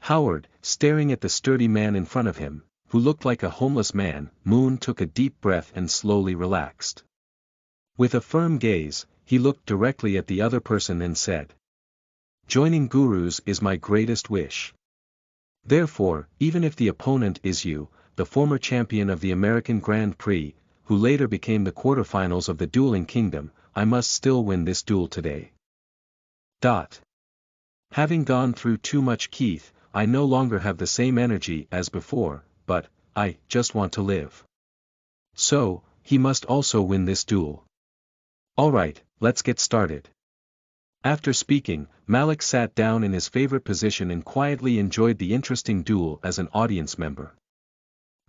Howard, staring at the sturdy man in front of him, who looked like a homeless man, Moon took a deep breath and slowly relaxed. With a firm gaze, he looked directly at the other person and said, "Joining gurus is my greatest wish. Therefore, even if the opponent is you, the former champion of the American Grand Prix, who later became the quarterfinals of the Dueling Kingdom, I must still win this duel today." Having gone through too much, Keith, I no longer have the same energy as before, but, I just want to live. So, he must also win this duel. Alright, let's get started. After speaking, Malik sat down in his favorite position and quietly enjoyed the interesting duel as an audience member.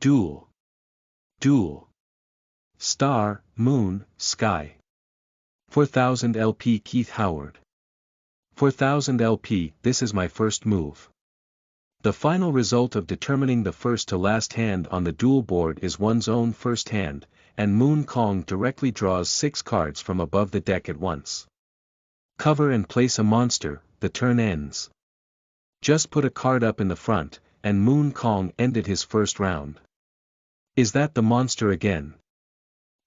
Duel. Duel. Star, Moon, Sky. 4000 LP Keith Howard. 4000 LP, this is my first move. The final result of determining the first to last hand on the duel board is one's own first hand, and Moon Kong directly draws 6 cards from above the deck at once. Cover and place a monster, the turn ends. Just put a card up in the front, and Moon Kong ended his first round. Is that the monster again?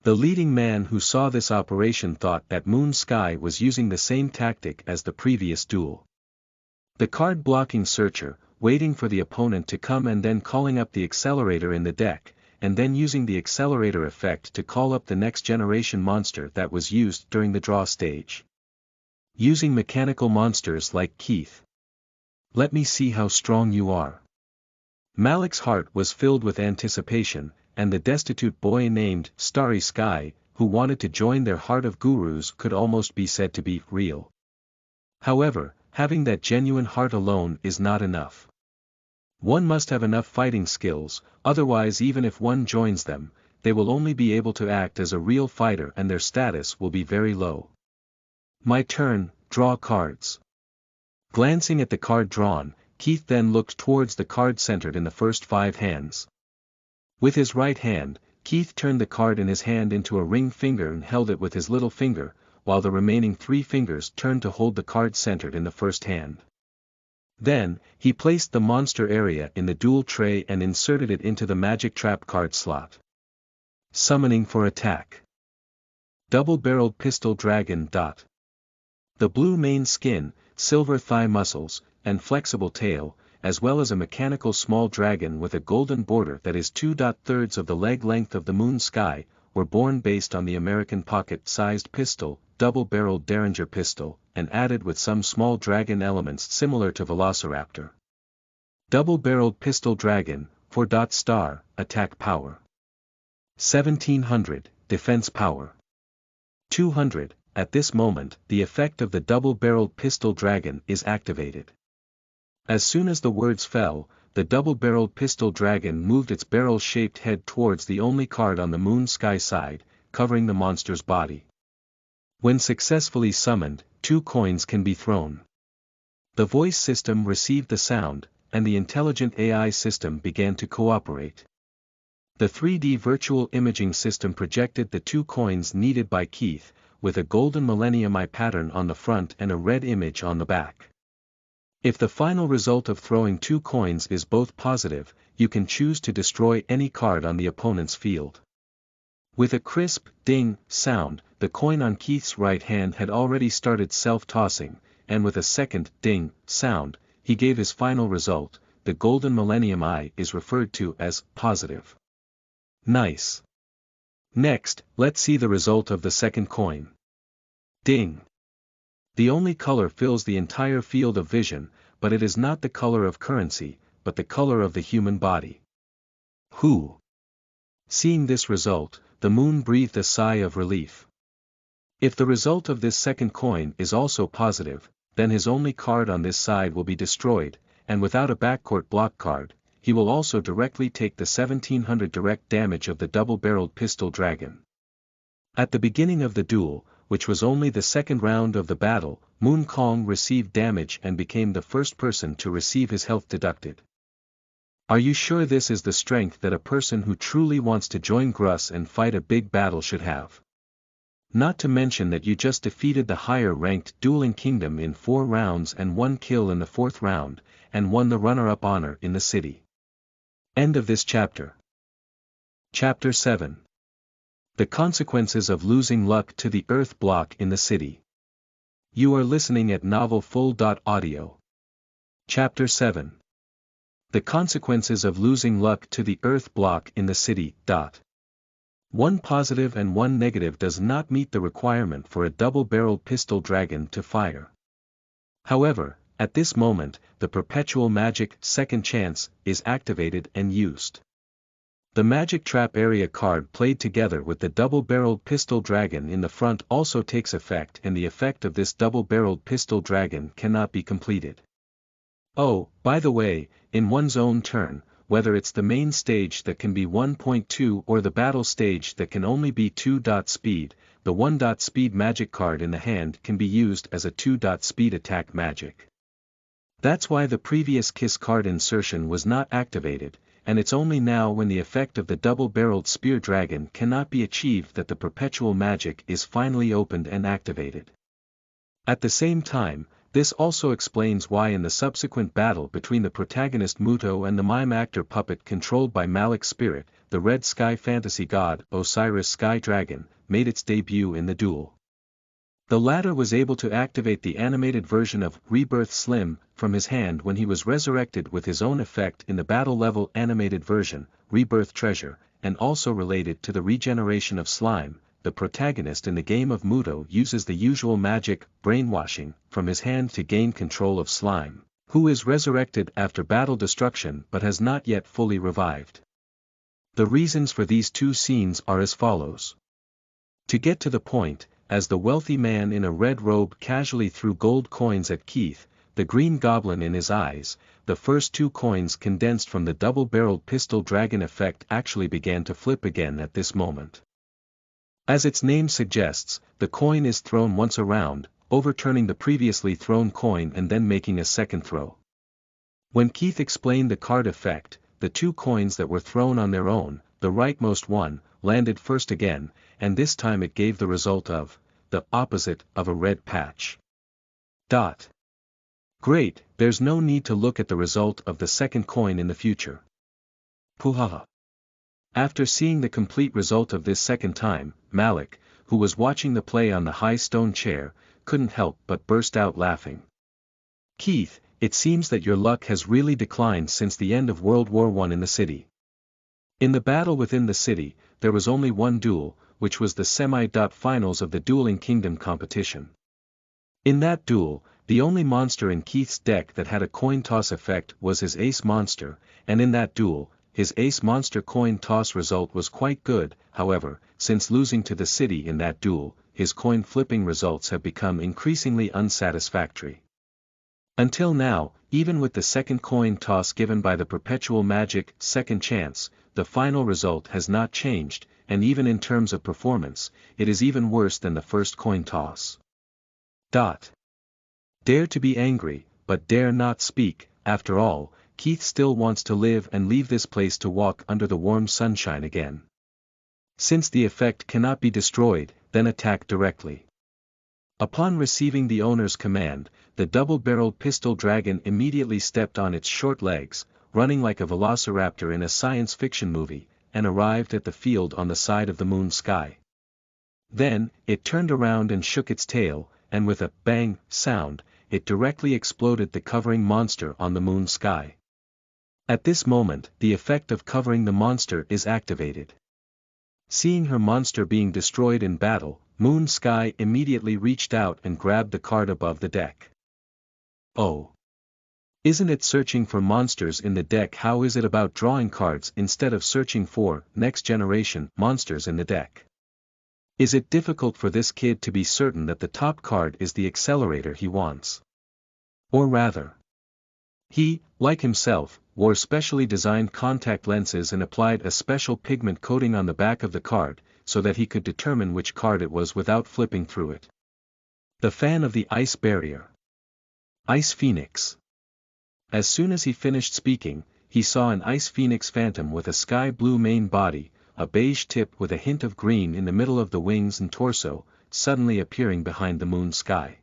The leading man who saw this operation thought that Moon Sky was using the same tactic as the previous duel. The card blocking searcher, waiting for the opponent to come and then calling up the accelerator in the deck, and then using the accelerator effect to call up the next generation monster that was used during the draw stage. Using mechanical monsters like Keith. Let me see how strong you are. Malik's heart was filled with anticipation, and the destitute boy named Starry Sky, who wanted to join their heart of gurus, could almost be said to be real. However, having that genuine heart alone is not enough. One must have enough fighting skills, otherwise even if one joins them, they will only be able to act as a real fighter and their status will be very low. My turn, draw cards. Glancing at the card drawn, Keith then looked towards the card centered in the first 5 hands. With his right hand, Keith turned the card in his hand into a ring finger and held it with his little finger, while the remaining 3 fingers turned to hold the card centered in the first hand. Then, he placed the monster area in the dual tray and inserted it into the magic trap card slot. Summoning for attack. Double-barreled pistol dragon. The blue main skin, silver thigh muscles, and flexible tail, as well as a mechanical small dragon with a golden border that is 2/3 of the leg length of the Moon Sky, were born based on the American pocket-sized pistol, double-barreled Derringer pistol, and added with some small dragon elements similar to Velociraptor. Double-barreled pistol dragon, 4-star, attack power. 1700, defense power. 200. At this moment, the effect of the double-barreled pistol dragon is activated. As soon as the words fell, the double-barreled pistol dragon moved its barrel-shaped head towards the only card on the moon sky side, covering the monster's body. When successfully summoned, 2 coins can be thrown. The voice system received the sound, and the intelligent AI system began to cooperate. The 3D virtual imaging system projected the 2 coins needed by Keith, with a golden Millennium Eye pattern on the front and a red image on the back. If the final result of throwing 2 coins is both positive, you can choose to destroy any card on the opponent's field. With a crisp, ding, sound, the coin on Keith's right hand had already started self-tossing, and with a second, ding, sound, he gave his final result. The golden Millennium Eye is referred to as positive. Nice. Next, let's see the result of the second coin. Ding. The only color fills the entire field of vision, but it is not the color of currency, but the color of the human body. Who? Seeing this result, the moon breathed a sigh of relief. If the result of this second coin is also positive, then his only card on this side will be destroyed, and without a backcourt block card, he will also directly take the 1700 direct damage of the double-barreled pistol dragon. At the beginning of the duel, which was only the second round of the battle, Moon Kong received damage and became the first person to receive his health deducted. Are you sure this is the strength that a person who truly wants to join Gruss and fight a big battle should have? Not to mention that you just defeated the higher-ranked Dueling Kingdom in 4 rounds and 1 kill in the 4th round, and won the runner-up honor in the city. End of this chapter. Chapter 7. The consequences of losing luck to the Earth block in the city. You are listening at novelfull.audio. Chapter 7. The consequences of losing luck to the Earth block in the city. 1 positive and 1 negative does not meet the requirement for a double-barreled pistol dragon to fire. However, at this moment, the perpetual magic Second Chance is activated and used. The magic trap area card played together with the double-barreled pistol dragon in the front also takes effect, and the effect of this double-barreled pistol dragon cannot be completed. Oh, by the way, in one's own turn, whether it's the main stage that can be 1.2 or the battle stage that can only be 2. Speed, the 1. Speed magic card in the hand can be used as a 2. Speed attack magic. That's why the previous Kiss card insertion was not activated, and it's only now when the effect of the double-barreled spear dragon cannot be achieved that the perpetual magic is finally opened and activated. At the same time, this also explains why in the subsequent battle between the protagonist Muto and the mime actor puppet controlled by Malik's spirit, the Red Sky fantasy god Osiris Sky Dragon made its debut in the duel. The latter was able to activate the animated version of Rebirth Slim from his hand when he was resurrected with his own effect in the battle-level animated version, Rebirth Treasure, and also related to the regeneration of slime. The protagonist in the game of Muto uses the usual magic, brainwashing, from his hand to gain control of slime, who is resurrected after battle destruction but has not yet fully revived. The reasons for these 2 scenes are as follows. To get to the point, as the wealthy man in a red robe casually threw gold coins at Keith, the green goblin in his eyes, the first 2 coins condensed from the double-barreled pistol dragon effect actually began to flip again at this moment. As its name suggests, the coin is thrown once around, overturning the previously thrown coin and then making a second throw. When Keith explained the card effect, the 2 coins that were thrown on their own, the rightmost one, landed first again, and this time it gave the result of the opposite of a red patch. Great, there's no need to look at the result of the second coin in the future. Puhaha. After seeing the complete result of this second time, Malik, who was watching the play on the high stone chair, couldn't help but burst out laughing. Keith, it seems that your luck has really declined since the end of World War I in the city. In the battle within the city, there was only one duel, which was the semi-finals of the Dueling Kingdom competition. In that duel, the only monster in Keith's deck that had a coin toss effect was his ace monster, and in that duel, his ace monster coin toss result was quite good. However, since losing to the city in that duel, his coin flipping results have become increasingly unsatisfactory. Until now, even with the second coin toss given by the perpetual magic second chance, the final result has not changed, and even in terms of performance, it is even worse than the first coin toss. Dare to be angry, but dare not speak. After all, Keith still wants to live and leave this place to walk under the warm sunshine again. Since the effect cannot be destroyed, then attack directly. Upon receiving the owner's command, the double-barreled pistol dragon immediately stepped on its short legs, running like a velociraptor in a science fiction movie, and arrived at the field on the side of the moon sky. Then, it turned around and shook its tail, and with a bang sound, it directly exploded the covering monster on the moon sky. At this moment, the effect of covering the monster is activated. Seeing her monster being destroyed in battle, Moon Sky immediately reached out and grabbed the card above the deck. Oh! Isn't it searching for monsters in the deck? How is it about drawing cards instead of searching for next generation monsters in the deck? Is it difficult for this kid to be certain that the top card is the accelerator he wants? Or rather, he, like himself, wore specially designed contact lenses and applied a special pigment coating on the back of the card, so that he could determine which card it was without flipping through it. The fan of the ice barrier. Ice Phoenix. As soon as he finished speaking, he saw an Ice Phoenix phantom with a sky blue main body, a beige tip with a hint of green in the middle of the wings and torso, suddenly appearing behind the moon sky.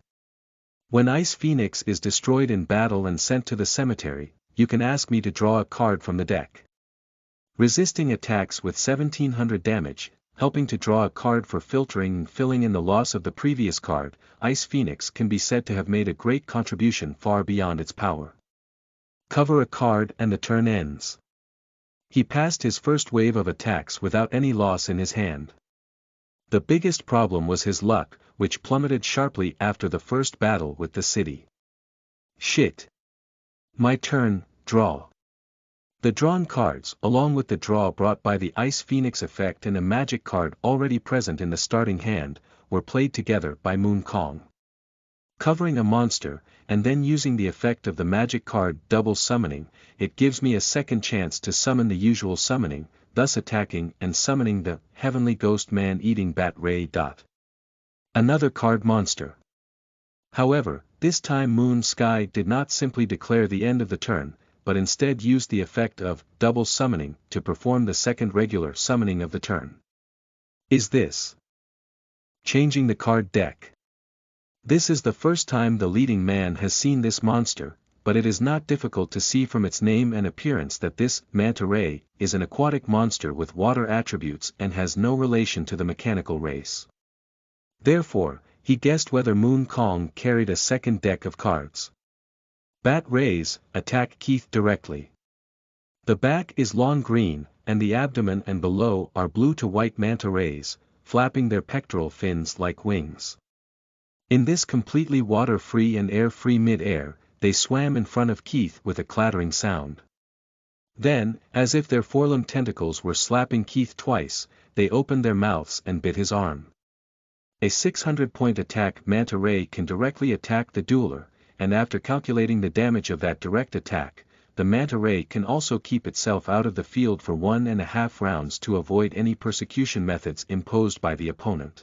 When Ice Phoenix is destroyed in battle and sent to the cemetery, you can ask me to draw a card from the deck. Resisting attacks with 1700 damage, helping to draw a card for filtering and filling in the loss of the previous card, Ice Phoenix can be said to have made a great contribution far beyond its power. Cover a card and the turn ends. He passed his first wave of attacks without any loss in his hand. The biggest problem was his luck, which plummeted sharply after the first battle with the city. Shit. My turn, draw. The drawn cards, along with the draw brought by the Ice Phoenix effect and a magic card already present in the starting hand, were played together by Moon Kong. Covering a monster, and then using the effect of the magic card double summoning, it gives me a second chance to summon the usual summoning, thus attacking and summoning the Heavenly Ghost Man-Eating Bat Ray. Another card monster. However, this time Moon Sky did not simply declare the end of the turn, but instead used the effect of double summoning to perform the second regular summoning of the turn. Is this changing the card deck? This is the first time the leading man has seen this monster, but it is not difficult to see from its name and appearance that this manta ray is an aquatic monster with water attributes and has no relation to the mechanical race. Therefore, he guessed whether Moon Kong carried a second deck of cards. Bat rays attack Keith directly. The back is long green, and the abdomen and below are blue to white manta rays, flapping their pectoral fins like wings. In this completely water-free and air-free mid-air, they swam in front of Keith with a clattering sound. Then, as if their forelimb tentacles were slapping Keith twice, they opened their mouths and bit his arm. A 600-point attack manta ray can directly attack the dueler, and after calculating the damage of that direct attack, the manta ray can also keep itself out of the field for 1.5 rounds to avoid any persecution methods imposed by the opponent.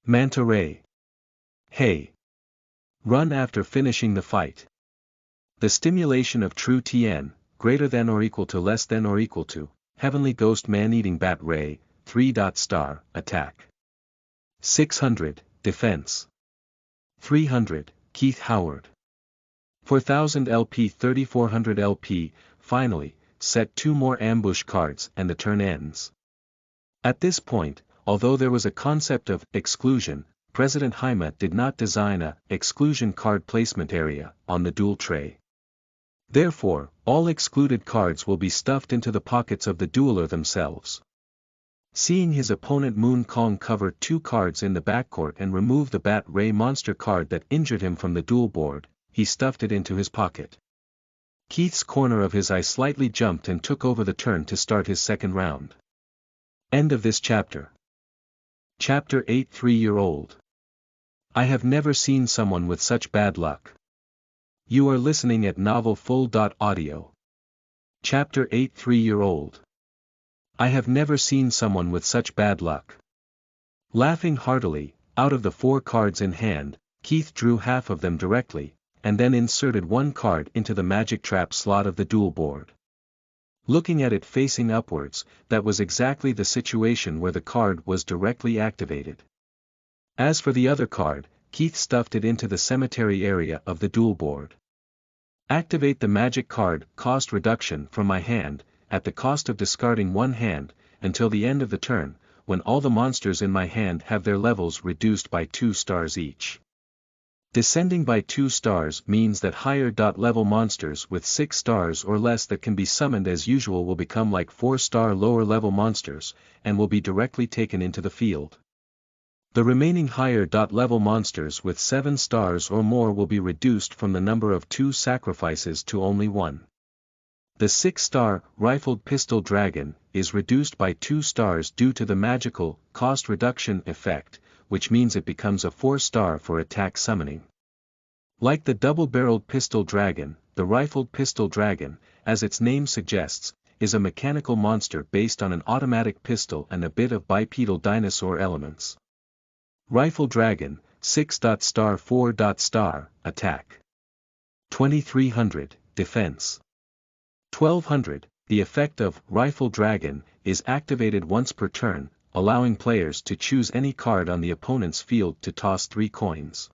Manta ray. Hey! Run after finishing the fight. The stimulation of true TN, greater than or equal to less than or equal to, Heavenly Ghost Man-Eating Bat Ray, 3-star, attack. 600, defense. 300, Keith Howard. 4000 LP 3400 LP, finally, set 2 more ambush cards and the turn ends. At this point, although there was a concept of exclusion, President Jaime did not design a exclusion card placement area on the duel tray. Therefore, all excluded cards will be stuffed into the pockets of the dueler themselves. Seeing his opponent Moon Kong cover 2 cards in the backcourt and remove the Bat Ray monster card that injured him from the duel board, he stuffed it into his pocket. Keith's corner of his eye slightly jumped and took over the turn to start his second round. End of this chapter. Chapter 8 3-year-old. I have never seen someone with such bad luck. You are listening at novelfull.audio. Chapter 8 3-year-old. I have never seen someone with such bad luck. Laughing heartily, out of the 4 cards in hand, Keith drew half of them directly, and then inserted 1 card into the magic trap slot of the duel board. Looking at it facing upwards, that was exactly the situation where the card was directly activated. As for the other card, Keith stuffed it into the cemetery area of the duel board. Activate the magic card cost reduction from my hand, at the cost of discarding 1 hand, until the end of the turn, when all the monsters in my hand have their levels reduced by 2 stars each. Descending by 2 stars means that higher level monsters with 6 stars or less that can be summoned as usual will become like 4-star lower level monsters, and will be directly taken into the field. The remaining higher level monsters with 7 stars or more will be reduced from the number of 2 sacrifices to only 1. The 6-star rifled pistol dragon is reduced by 2 stars due to the magical cost reduction effect, which means it becomes a 4-star for attack summoning. Like the double-barreled pistol dragon, the rifled pistol dragon, as its name suggests, is a mechanical monster based on an automatic pistol and a bit of bipedal dinosaur elements. Rifle dragon, 6-star 4-star, attack. 2300, defense. 1200, the effect of Rifle Dragon is activated once per turn, allowing players to choose any card on the opponent's field to toss 3 coins.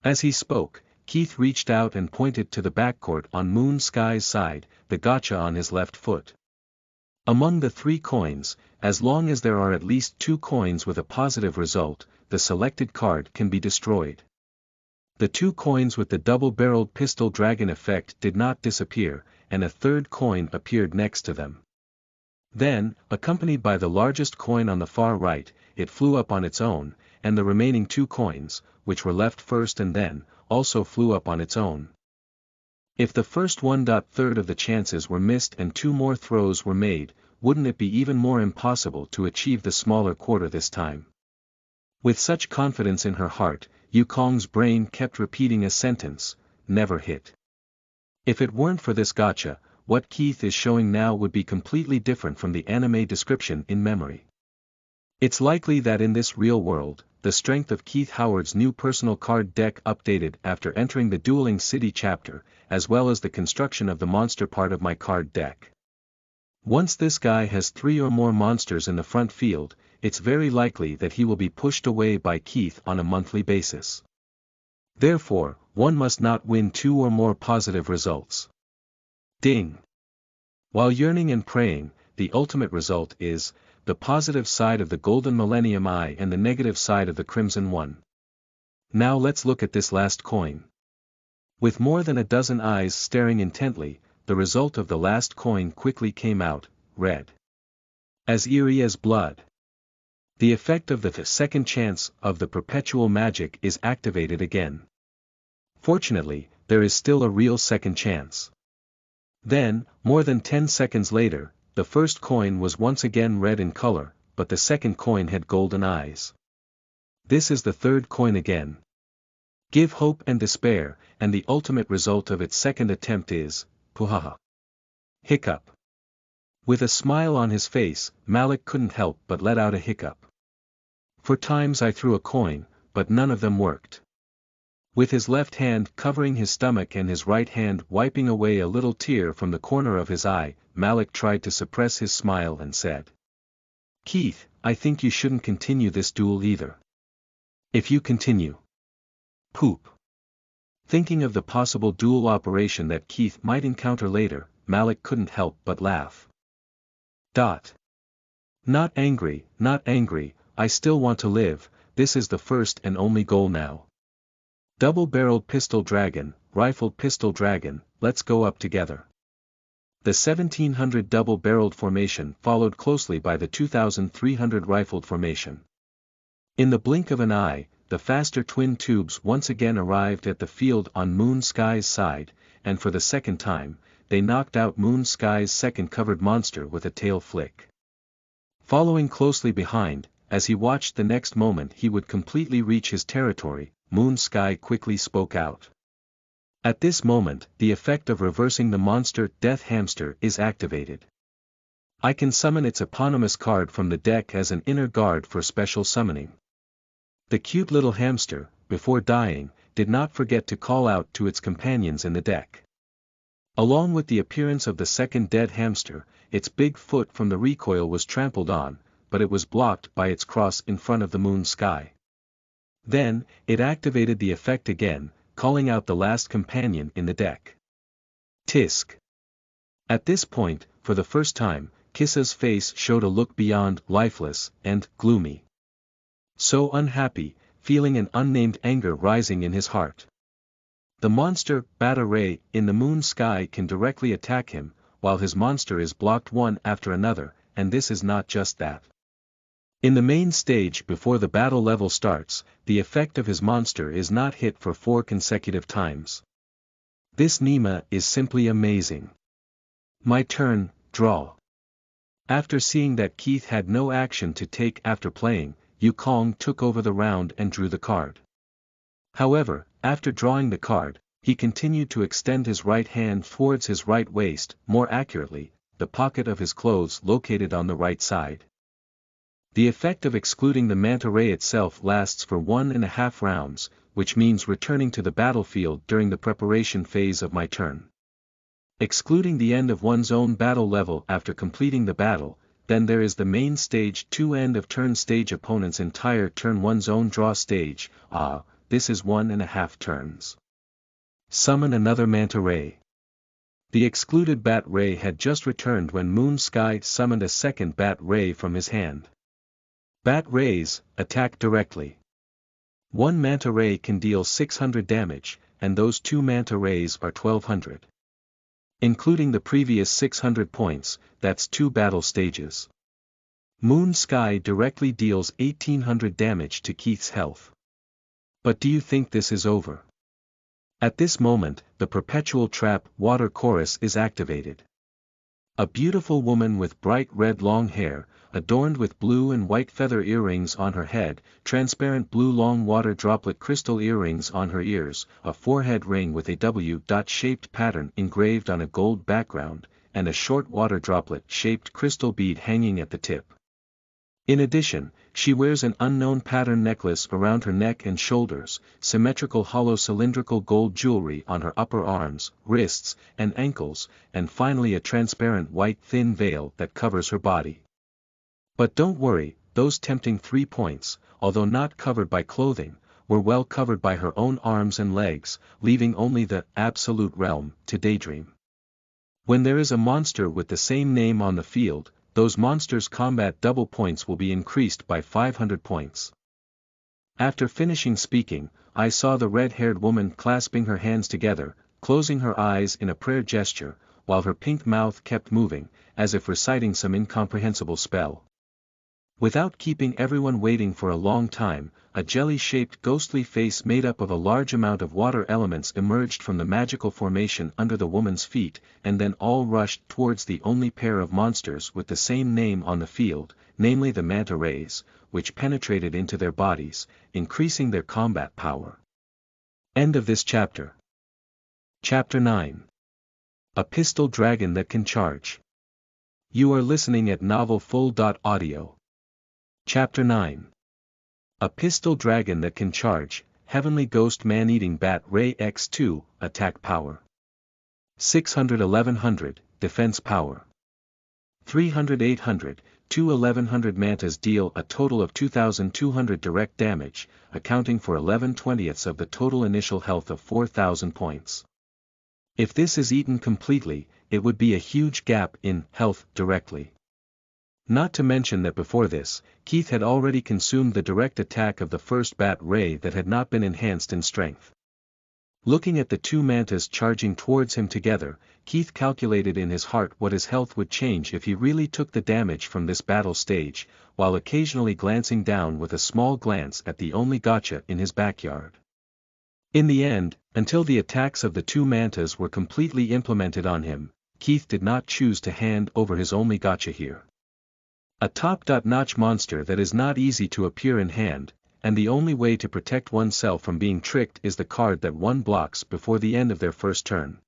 As he spoke, Keith reached out and pointed to the backcourt on Moon Sky's side, the gotcha on his left foot. Among the 3 coins, as long as there are at least 2 coins with a positive result, the selected card can be destroyed. The 2 coins with the double-barreled pistol dragon effect did not disappear, and a 3rd coin appeared next to them. Then, accompanied by the largest coin on the far right, it flew up on its own, and the remaining 2 coins, which were left first and then, also flew up on its own. If the first 1/3 of the chances were missed and 2 more throws were made, wouldn't it be even more impossible to achieve the smaller quarter this time? With such confidence in her heart, Yukong's brain kept repeating a sentence, never hit. If it weren't for this gotcha, what Keith is showing now would be completely different from the anime description in memory. It's likely that in this real world, the strength of Keith Howard's new personal card deck updated after entering the Dueling City chapter, as well as the construction of the monster part of my card deck. Once this guy has 3 or more monsters in the front field, it's very likely that he will be pushed away by Keith on a monthly basis. Therefore, one must not win 2 or more positive results. Ding! While yearning and praying, the ultimate result is, the positive side of the Golden Millennium Eye and the negative side of the Crimson One. Now let's look at this last coin. With more than a dozen eyes staring intently, the result of the last coin quickly came out, red. As eerie as blood. The effect of the second chance of the perpetual magic is activated again. Fortunately, there is still a real second chance. Then, more than 10 seconds later, the first coin was once again red in color, but the second coin had golden eyes. This is the 3rd coin again. Give hope and despair, and the ultimate result of its second attempt is, puhaha. Hiccup. With a smile on his face, Malik couldn't help but let out a hiccup. For times I threw a coin, but none of them worked. With his left hand covering his stomach and his right hand wiping away a little tear from the corner of his eye, Malik tried to suppress his smile and said, "Keith, I think you shouldn't continue this duel either. If you continue. Poop." Thinking of the possible duel operation that Keith might encounter later, Malik couldn't help but laugh. Not angry, I still want to live, this is the first and only goal now. Double-barreled pistol dragon, rifled pistol dragon, let's go up together. The 1700 double-barreled formation followed closely by the 2300 rifled formation. In the blink of an eye, the faster twin tubes once again arrived at the field on Moon Sky's side, and for the second time, they knocked out Moon Sky's second covered monster with a tail flick. Following closely behind, as he watched the next moment he would completely reach his territory, Moon Sky quickly spoke out. At this moment, the effect of reversing the monster Death Hamster is activated. I can summon its eponymous card from the deck as an inner guard for special summoning. The cute little hamster, before dying, did not forget to call out to its companions in the deck. Along with the appearance of the second dead hamster, its big foot from the recoil was trampled on, but it was blocked by its cross in front of the Moon Sky. Then, it activated the effect again, calling out the last companion in the deck. Tisk. At this point, for the first time, Kissa's face showed a look beyond lifeless and gloomy. So unhappy, feeling an unnamed anger rising in his heart. The monster, Bata Ray, in the Moon Sky can directly attack him, while his monster is blocked one after another, and this is not just that. In the main stage before the battle level starts, the effect of his monster is not hit for 4 consecutive times. This Nima is simply amazing. My turn, draw. After seeing that Keith had no action to take after playing, Yukong took over the round and drew the card. However, after drawing the card, he continued to extend his right hand towards his right waist, more accurately, the pocket of his clothes located on the right side. The effect of excluding the manta ray itself lasts for 1.5 rounds, which means returning to the battlefield during the preparation phase of my turn. Excluding the end of one's own battle level after completing the battle, then there is the main stage 2 end of turn stage opponent's entire turn one's own draw stage, this is 1.5 turns. Summon another manta ray. The excluded bat ray had just returned when Moon Sky summoned a second bat ray from his hand. Bat rays, attack directly. One manta ray can deal 600 damage, and those 2 manta rays are 1200. Including the previous 600 points, that's 2 battle stages. Moon Sky directly deals 1800 damage to Keith's health. But do you think this is over? At this moment, the perpetual trap water chorus is activated. A beautiful woman with bright red long hair, adorned with blue and white feather earrings on her head, transparent blue long water droplet crystal earrings on her ears, a forehead ring with a W-shaped pattern engraved on a gold background, and a short water droplet-shaped crystal bead hanging at the tip. In addition, she wears an unknown pattern necklace around her neck and shoulders, symmetrical hollow cylindrical gold jewelry on her upper arms, wrists, and ankles, and finally a transparent white thin veil that covers her body. But don't worry, those tempting 3 points, although not covered by clothing, were well covered by her own arms and legs, leaving only the absolute realm to daydream. When there is a monster with the same name on the field, those monsters' combat double points will be increased by 500 points. After finishing speaking, I saw the red-haired woman clasping her hands together, closing her eyes in a prayer gesture, while her pink mouth kept moving, as if reciting some incomprehensible spell. Without keeping everyone waiting for a long time, a jelly-shaped ghostly face made up of a large amount of water elements emerged from the magical formation under the woman's feet, and then all rushed towards the only pair of monsters with the same name on the field, namely the manta rays, which penetrated into their bodies, increasing their combat power. End of this chapter. Chapter 9. A Pistol Dragon That Can Charge. You are listening at novelfull.audio. Chapter 9. A Pistol Dragon That Can Charge, Heavenly Ghost Man-Eating Bat Ray X2, Attack Power. 600-1100, Defense Power. 300-800, 2-1100 mantas deal a total of 2200 direct damage, accounting for 11/20ths of the total initial health of 4000 points. If this is eaten completely, it would be a huge gap in health directly. Not to mention that before this, Keith had already consumed the direct attack of the first bat ray that had not been enhanced in strength. Looking at the 2 mantas charging towards him together, Keith calculated in his heart what his health would change if he really took the damage from this battle stage, while occasionally glancing down with a small glance at the only gotcha in his backyard. In the end, until the attacks of the 2 mantas were completely implemented on him, Keith did not choose to hand over his only gotcha here. A top-notch monster that is not easy to appear in hand, and the only way to protect oneself from being tricked is the card that one blocks before the end of their first turn.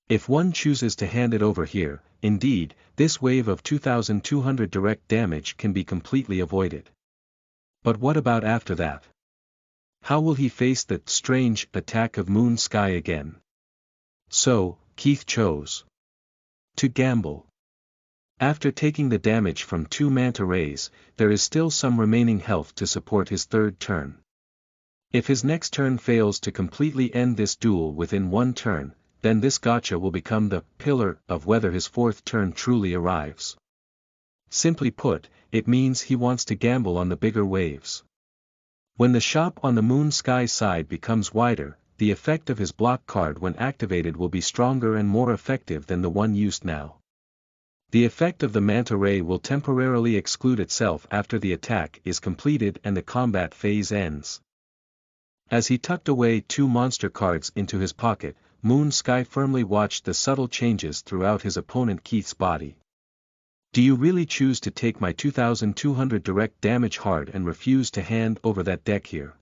If one chooses to hand it over here, indeed, this wave of 2,200 direct damage can be completely avoided. But what about after that? How will he face the strange attack of Moon Sky again? So, Keith chose to gamble. After taking the damage from 2 manta rays, there is still some remaining health to support his third turn. If his next turn fails to completely end this duel within 1 turn, then this gotcha will become the pillar of whether his 4th turn truly arrives. Simply put, it means he wants to gamble on the bigger waves. When the shop on the Moon Sky side becomes wider, the effect of his block card when activated will be stronger and more effective than the one used now. The effect of the manta ray will temporarily exclude itself after the attack is completed and the combat phase ends. As he tucked away 2 monster cards into his pocket, Moon Sky firmly watched the subtle changes throughout his opponent Keith's body. Do you really choose to take my 2,200 direct damage hard and refuse to hand over that deck here?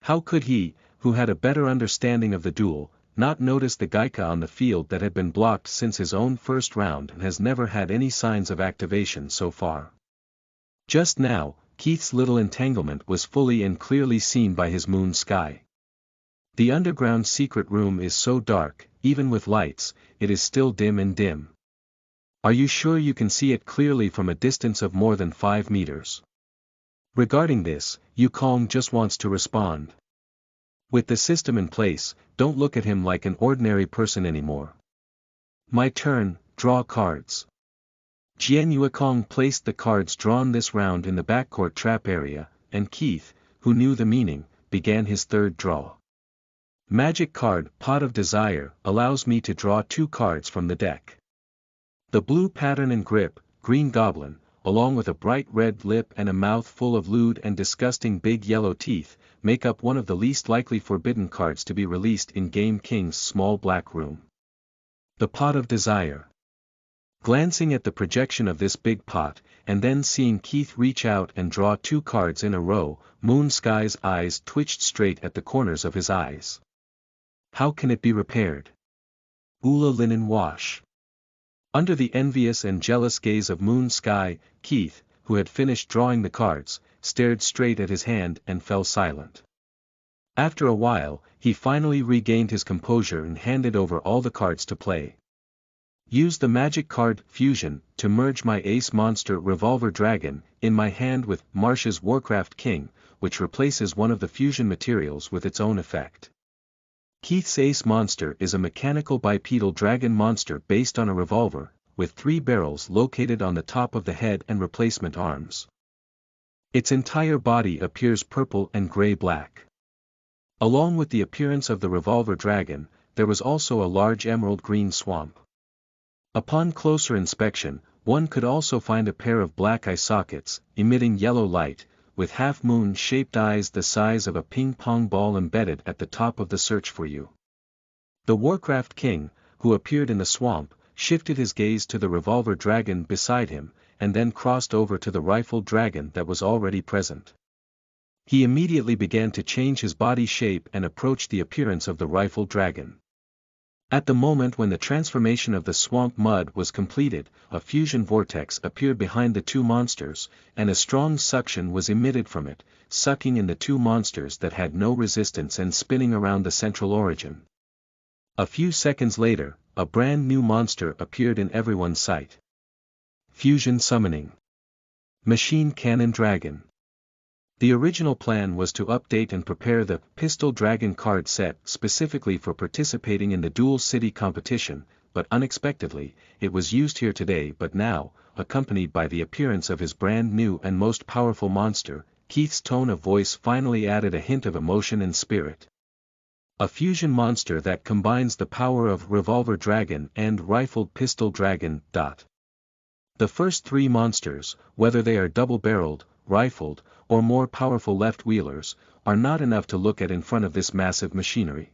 How could he, who had a better understanding of the duel, not notice the Gaika on the field that had been blocked since his own first round and has never had any signs of activation so far? Just now, Keith's little entanglement was fully and clearly seen by his Moon Sky. The underground secret room is so dark, even with lights, it is still dim and dim. Are you sure you can see it clearly from a distance of more than 5 meters? Regarding this, Yukong just wants to respond. With the system in place, don't look at him like an ordinary person anymore. My turn, draw cards. Jian Yukong placed the cards drawn this round in the backcourt trap area, and Keith, who knew the meaning, began his third draw. Magic card, Pot of Desire, allows me to draw 2 cards from the deck. The blue pattern and grip, Green Goblin, along with a bright red lip and a mouth full of lewd and disgusting big yellow teeth, make up one of the least likely forbidden cards to be released in Game King's small black room. The Pot of Desire. Glancing at the projection of this big pot, and then seeing Keith reach out and draw 2 cards in a row, Moon Sky's eyes twitched straight at the corners of his eyes. How can it be repaired? Ula Linen Wash. Under the envious and jealous gaze of Moon Sky, Keith, who had finished drawing the cards, stared straight at his hand and fell silent. After a while, he finally regained his composure and handed over all the cards to play. Use the magic card, Fusion, to merge my ace monster Revolver Dragon, in my hand with Marsh's Warcraft King, which replaces one of the fusion materials with its own effect. Keith's ace monster is a mechanical bipedal dragon monster based on a revolver, with 3 barrels located on the top of the head and replacement arms. Its entire body appears purple and gray-black. Along with the appearance of the revolver dragon, there was also a large emerald green swamp. Upon closer inspection, one could also find a pair of black eye sockets, emitting yellow light, with half-moon-shaped eyes the size of a ping-pong ball embedded at the top of the search for you. The Warcraft King, who appeared in the swamp, shifted his gaze to the revolver dragon beside him, and then crossed over to the rifled dragon that was already present. He immediately began to change his body shape and approach the appearance of the rifled dragon. At the moment when the transformation of the swamp mud was completed, a fusion vortex appeared behind the 2 monsters, and a strong suction was emitted from it, sucking in the 2 monsters that had no resistance and spinning around the central origin. A few seconds later, a brand new monster appeared in everyone's sight. Fusion Summoning. Machine Cannon Dragon. The original plan was to update and prepare the Pistol Dragon card set specifically for participating in the Duel City competition, but unexpectedly, it was used here today but now, accompanied by the appearance of his brand new and most powerful monster, Keith's tone of voice finally added a hint of emotion and spirit. A fusion monster that combines the power of Revolver Dragon and Rifled Pistol Dragon. The first 3 monsters, whether they are double-barreled, rifled, or more powerful left-wheelers, are not enough to look at in front of this massive machinery.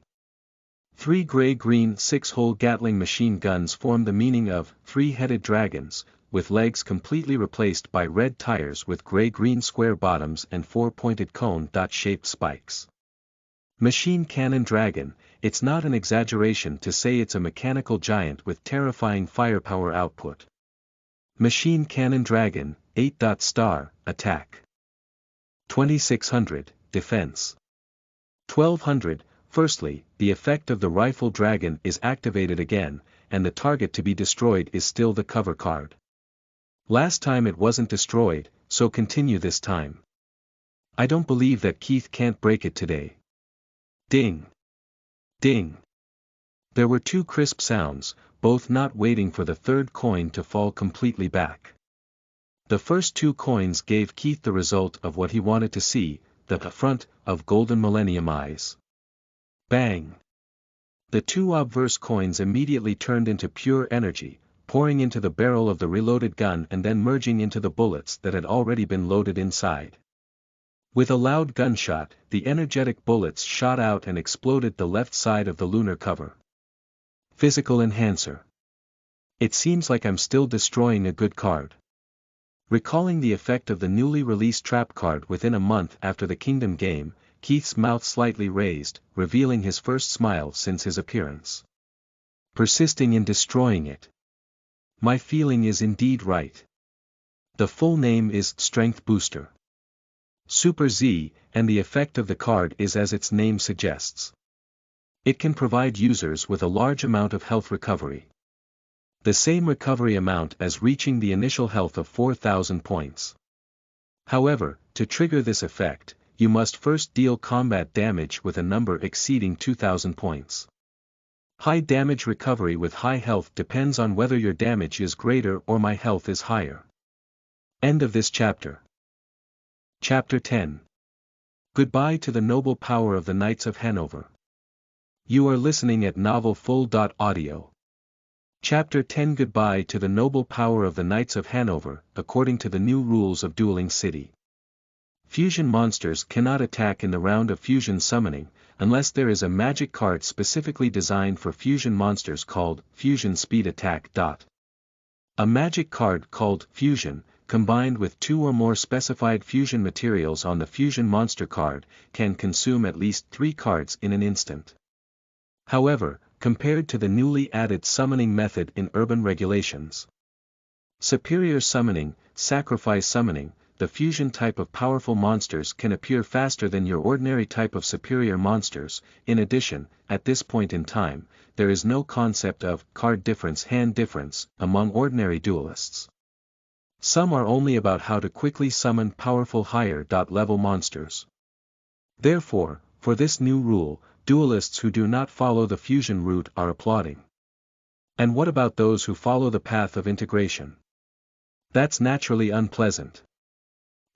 3 gray-green 6-hole Gatling machine guns form the meaning of 3-headed dragons, with legs completely replaced by red tires with gray-green square bottoms and four-pointed cone-shaped spikes. Machine Cannon Dragon, it's not an exaggeration to say it's a mechanical giant with terrifying firepower output. Machine Cannon Dragon, 8-star, Attack. 2600, Defense. 1200, firstly, the effect of the Rifle Dragon is activated again, and the target to be destroyed is still the cover card. Last time it wasn't destroyed, so continue this time. I don't believe that Keith can't break it today. Ding. Ding. There were two crisp sounds, both not waiting for the third coin to fall completely back. The first two coins gave Keith the result of what he wanted to see, the front of Golden Millennium Eyes. Bang. The two obverse coins immediately turned into pure energy, pouring into the barrel of the reloaded gun and then merging into the bullets that had already been loaded inside. With a loud gunshot, the energetic bullets shot out and exploded the left side of the lunar cover. Physical Enhancer. It seems like I'm still destroying a good card. Recalling the effect of the newly released trap card within a month after the Kingdom game, Keith's mouth slightly raised, revealing his first smile since his appearance. Persisting in destroying it. My feeling is indeed right. The full name is Strength Booster. Super Z, and the effect of the card is as its name suggests. It can provide users with a large amount of health recovery. The same recovery amount as reaching the initial health of 4,000 points. However, to trigger this effect, you must first deal combat damage with a number exceeding 2,000 points. High damage recovery with high health depends on whether your damage is greater or my health is higher. End of this chapter. Chapter 10. Goodbye to the noble power of the Knights of Hanover. You are listening at novelfull.audio. Chapter 10. Goodbye to the noble power of the Knights of Hanover, according to the new rules of Dueling City. Fusion monsters cannot attack in the round of fusion summoning, unless there is a magic card specifically designed for fusion monsters called Fusion Speed Attack. A magic card called Fusion, combined with two or more specified fusion materials on the fusion monster card, can consume at least 3 cards in an instant. However, compared to the newly added summoning method in urban regulations, Superior Summoning, Sacrifice Summoning, the fusion type of powerful monsters can appear faster than your ordinary type of superior monsters. In addition, at this point in time, there is no concept of card difference, hand difference among ordinary duelists. Some are only about how to quickly summon powerful higher level monsters. Therefore, for this new rule, duelists who do not follow the fusion route are applauding. And what about those who follow the path of integration? That's naturally unpleasant.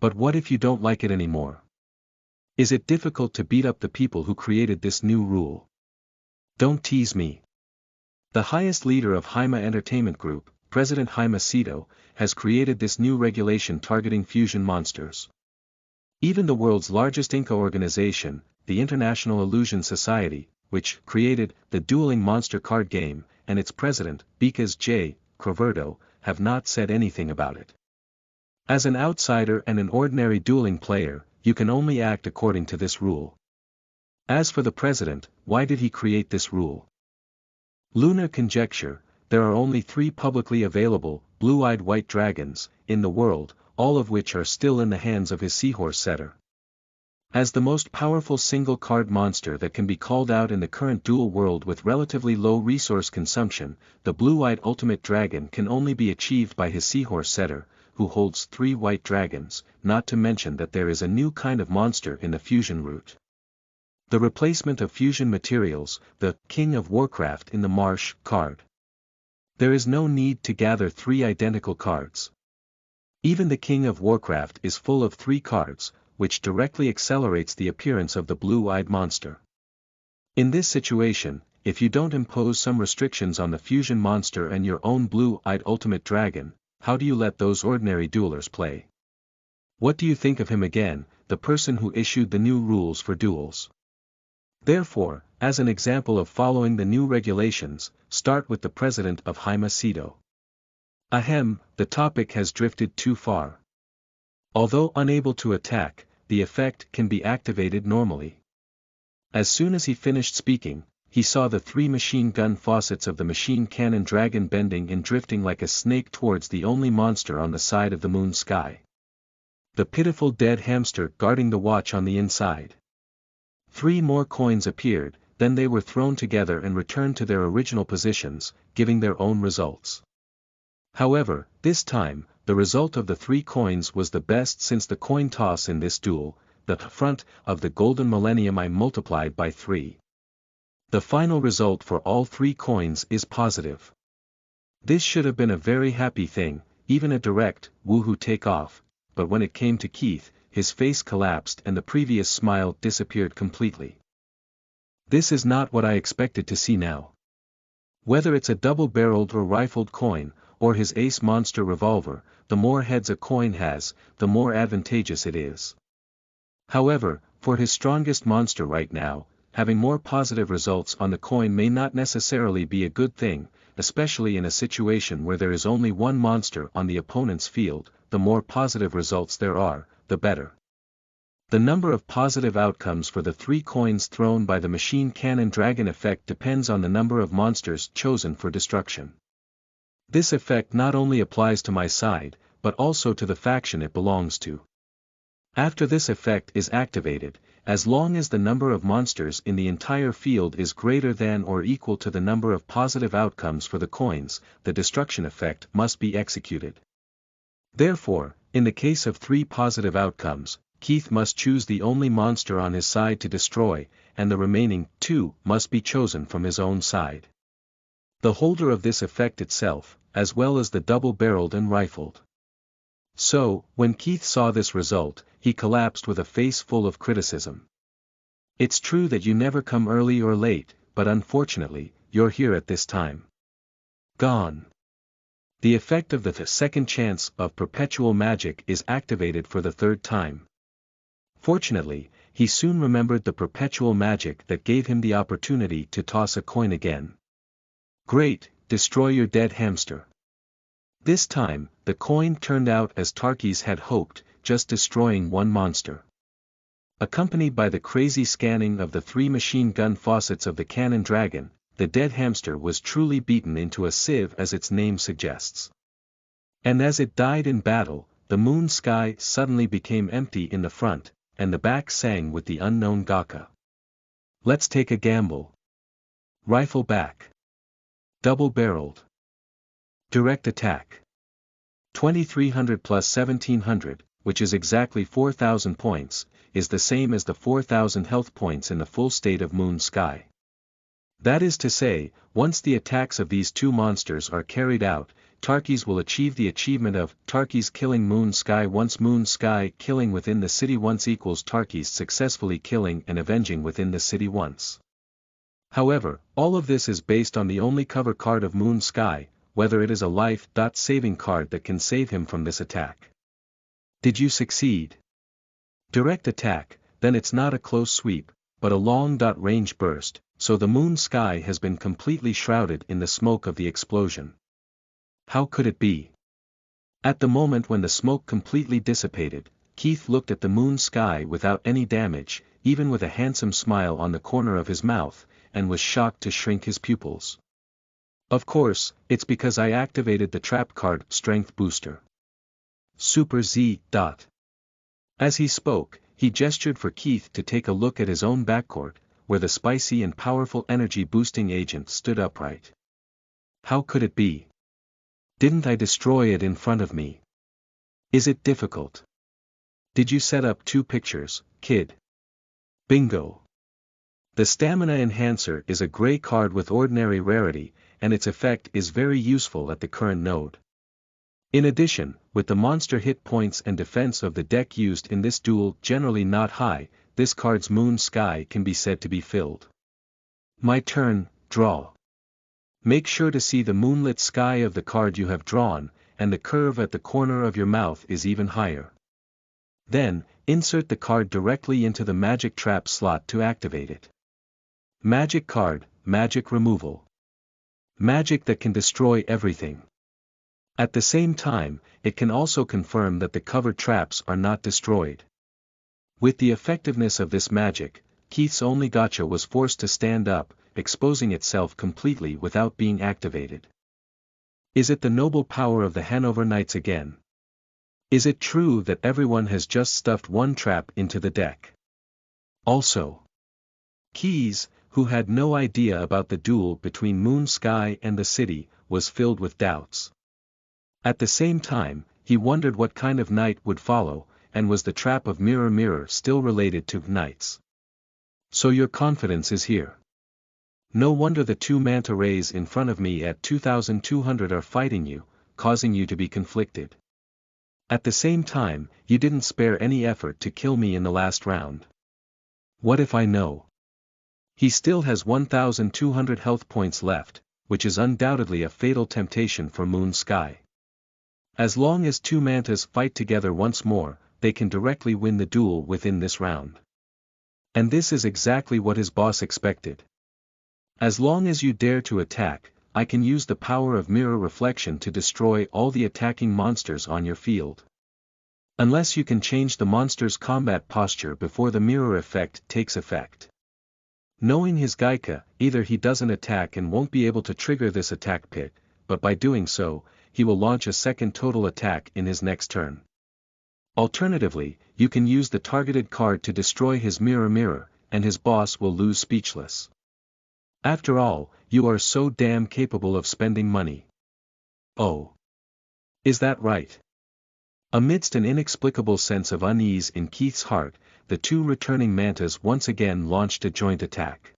But what if you don't like it anymore? Is it difficult to beat up the people who created this new rule? Don't tease me. The highest leader of Haima Entertainment Group, President Haima Sito, has created this new regulation targeting fusion monsters. Even the world's largest Inca organization, the International Illusion Society, which created the dueling monster card game, and its president, Bekas J. Croverdo, have not said anything about it. As an outsider and an ordinary dueling player, you can only act according to this rule. As for the president, why did he create this rule? Lunar conjecture: there are only 3 publicly available, blue-eyed white dragons, in the world, all of which are still in the hands of his seahorse setter. As the most powerful single-card monster that can be called out in the current duel world with relatively low resource consumption, the blue-eyed ultimate dragon can only be achieved by his seahorse setter, who holds 3 white dragons, not to mention that there is a new kind of monster in the fusion route. The replacement of fusion materials, the King of Warcraft in the Marsh card. There is no need to gather 3 identical cards. Even the King of Warcraft is full of 3 cards, which directly accelerates the appearance of the blue-eyed monster. In this situation, if you don't impose some restrictions on the fusion monster and your own blue-eyed ultimate dragon, how do you let those ordinary duelers play? What do you think of him again, the person who issued the new rules for duels? Therefore, as an example of following the new regulations, start with the president of Haima Sito. Ahem, the topic has drifted too far. Although unable to attack, the effect can be activated normally. As soon as he finished speaking, he saw the 3 machine gun faucets of the machine cannon dragon bending and drifting like a snake towards the only monster on the side of the moon sky. The pitiful dead hamster guarding the watch on the inside. 3 more coins appeared, then they were thrown together and returned to their original positions, giving their own results. However, this time, the result of the 3 coins was the best since the coin toss in this duel. The front of the golden millennium I multiplied by 3. The final result for all 3 coins is positive. This should have been a very happy thing, even a direct, woohoo takeoff, but when it came to Keith, his face collapsed and the previous smile disappeared completely. This is not what I expected to see now. Whether it's a double-barreled or rifled coin, or his ace monster revolver, the more heads a coin has, the more advantageous it is. However, for his strongest monster right now, having more positive results on the coin may not necessarily be a good thing, especially in a situation where there is only one monster on the opponent's field. The more positive results there are, the better. The number of positive outcomes for the 3 coins thrown by the machine cannon dragon effect depends on the number of monsters chosen for destruction. This effect not only applies to my side, but also to the faction it belongs to. After this effect is activated, as long as the number of monsters in the entire field is greater than or equal to the number of positive outcomes for the coins, the destruction effect must be executed. Therefore, in the case of 3 positive outcomes, Keith must choose the only monster on his side to destroy, and the remaining 2 must be chosen from his own side. The holder of this effect itself, as well as the double-barreled and rifled. So, when Keith saw this result, he collapsed with a face full of criticism. It's true that you never come early or late, but unfortunately, you're here at this time. Gone. The effect of the second chance of perpetual magic is activated for the 3rd time. Fortunately, he soon remembered the perpetual magic that gave him the opportunity to toss a coin again. Great, destroy your dead hamster. This time, the coin turned out as Tarkis had hoped, just destroying 1 monster. Accompanied by the crazy scanning of the 3 machine gun faucets of the cannon dragon, the dead hamster was truly beaten into a sieve as its name suggests. And as it died in battle, the moon sky suddenly became empty in the front, and the back sang with the unknown Gaka. Let's take a gamble. Rifle back. Double-barreled. Direct attack. 2300 plus 1700, which is exactly 4000 points, is the same as the 4000 health points in the full state of moon sky. That is to say, once the attacks of these 2 monsters are carried out, Tarkis will achieve the achievement of Tarkis killing moon sky once. Moon sky killing within the city once equals Tarkis successfully killing and avenging within the city once. However, all of this is based on the only cover card of moon sky, whether it is a life-saving card that can save him from this attack. Did you succeed? Direct attack, then it's not a close sweep, but a long-range burst, so the moon sky has been completely shrouded in the smoke of the explosion. How could it be? At the moment when the smoke completely dissipated, Keith looked at the moon sky without any damage, even with a handsome smile on the corner of his mouth, and was shocked to shrink his pupils. Of course, it's because I activated the trap card Strength Booster. Super Z. As he spoke, he gestured for Keith to take a look at his own backcourt, where the spicy and powerful energy-boosting agent stood upright. How could it be? Didn't I destroy it in front of me? Is it difficult? Did you set up 2 pictures, kid? Bingo! The Stamina Enhancer is a gray card with ordinary rarity, and its effect is very useful at the current node. In addition, with the monster hit points and defense of the deck used in this duel generally not high, this card's moon sky can be said to be filled. My turn, draw. Make sure to see the moonlit sky of the card you have drawn, and the curve at the corner of your mouth is even higher. Then, insert the card directly into the magic trap slot to activate it. Magic card, magic removal. Magic that can destroy everything. At the same time, it can also confirm that the covered traps are not destroyed. With the effectiveness of this magic, Keith's only gotcha was forced to stand up, exposing itself completely without being activated. Is it the noble power of the Hannover Knights again? Is it true that everyone has just stuffed one trap into the deck? Also, Keys, who had no idea about the duel between Moon Sky and the city, was filled with doubts. At the same time, he wondered what kind of knight would follow, and was the trap of Mirror Mirror still related to knights? So your confidence is here. No wonder the two manta rays in front of me at 2200 are fighting you, causing you to be conflicted. At the same time, you didn't spare any effort to kill me in the last round. What if I know? He still has 1200 health points left, which is undoubtedly a fatal temptation for Moon Sky. As long as two mantas fight together once more, they can directly win the duel within this round. And this is exactly what his boss expected. As long as you dare to attack, I can use the power of mirror reflection to destroy all the attacking monsters on your field. Unless you can change the monster's combat posture before the mirror effect takes effect. Knowing his Gaika, either he doesn't attack and won't be able to trigger this attack pit, but by doing so, he will launch a second total attack in his next turn. Alternatively, you can use the targeted card to destroy his mirror, and his boss will lose speechless. After all, you are so damn capable of spending money. Oh. Is that right? Amidst an inexplicable sense of unease in Keith's heart, the two returning mantas once again launched a joint attack.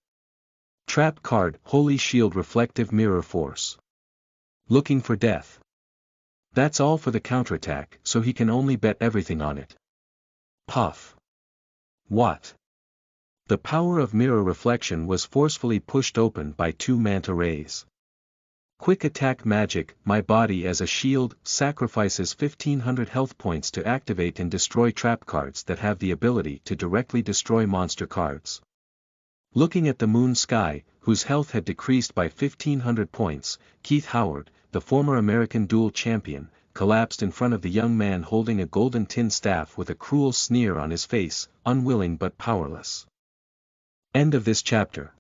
Trap card, Holy Shield Reflective Mirror Force. Looking for death. That's all for the counterattack, so he can only bet everything on it. Puff. What? The power of mirror reflection was forcefully pushed open by two manta rays. Quick attack magic, my body as a shield, sacrifices 1500 health points to activate and destroy trap cards that have the ability to directly destroy monster cards. Looking at the Moon Sky, whose health had decreased by 1500 points, Keith Howard, the former American duel champion, collapsed in front of the young man holding a golden tin staff with a cruel sneer on his face, unwilling but powerless. End of this chapter.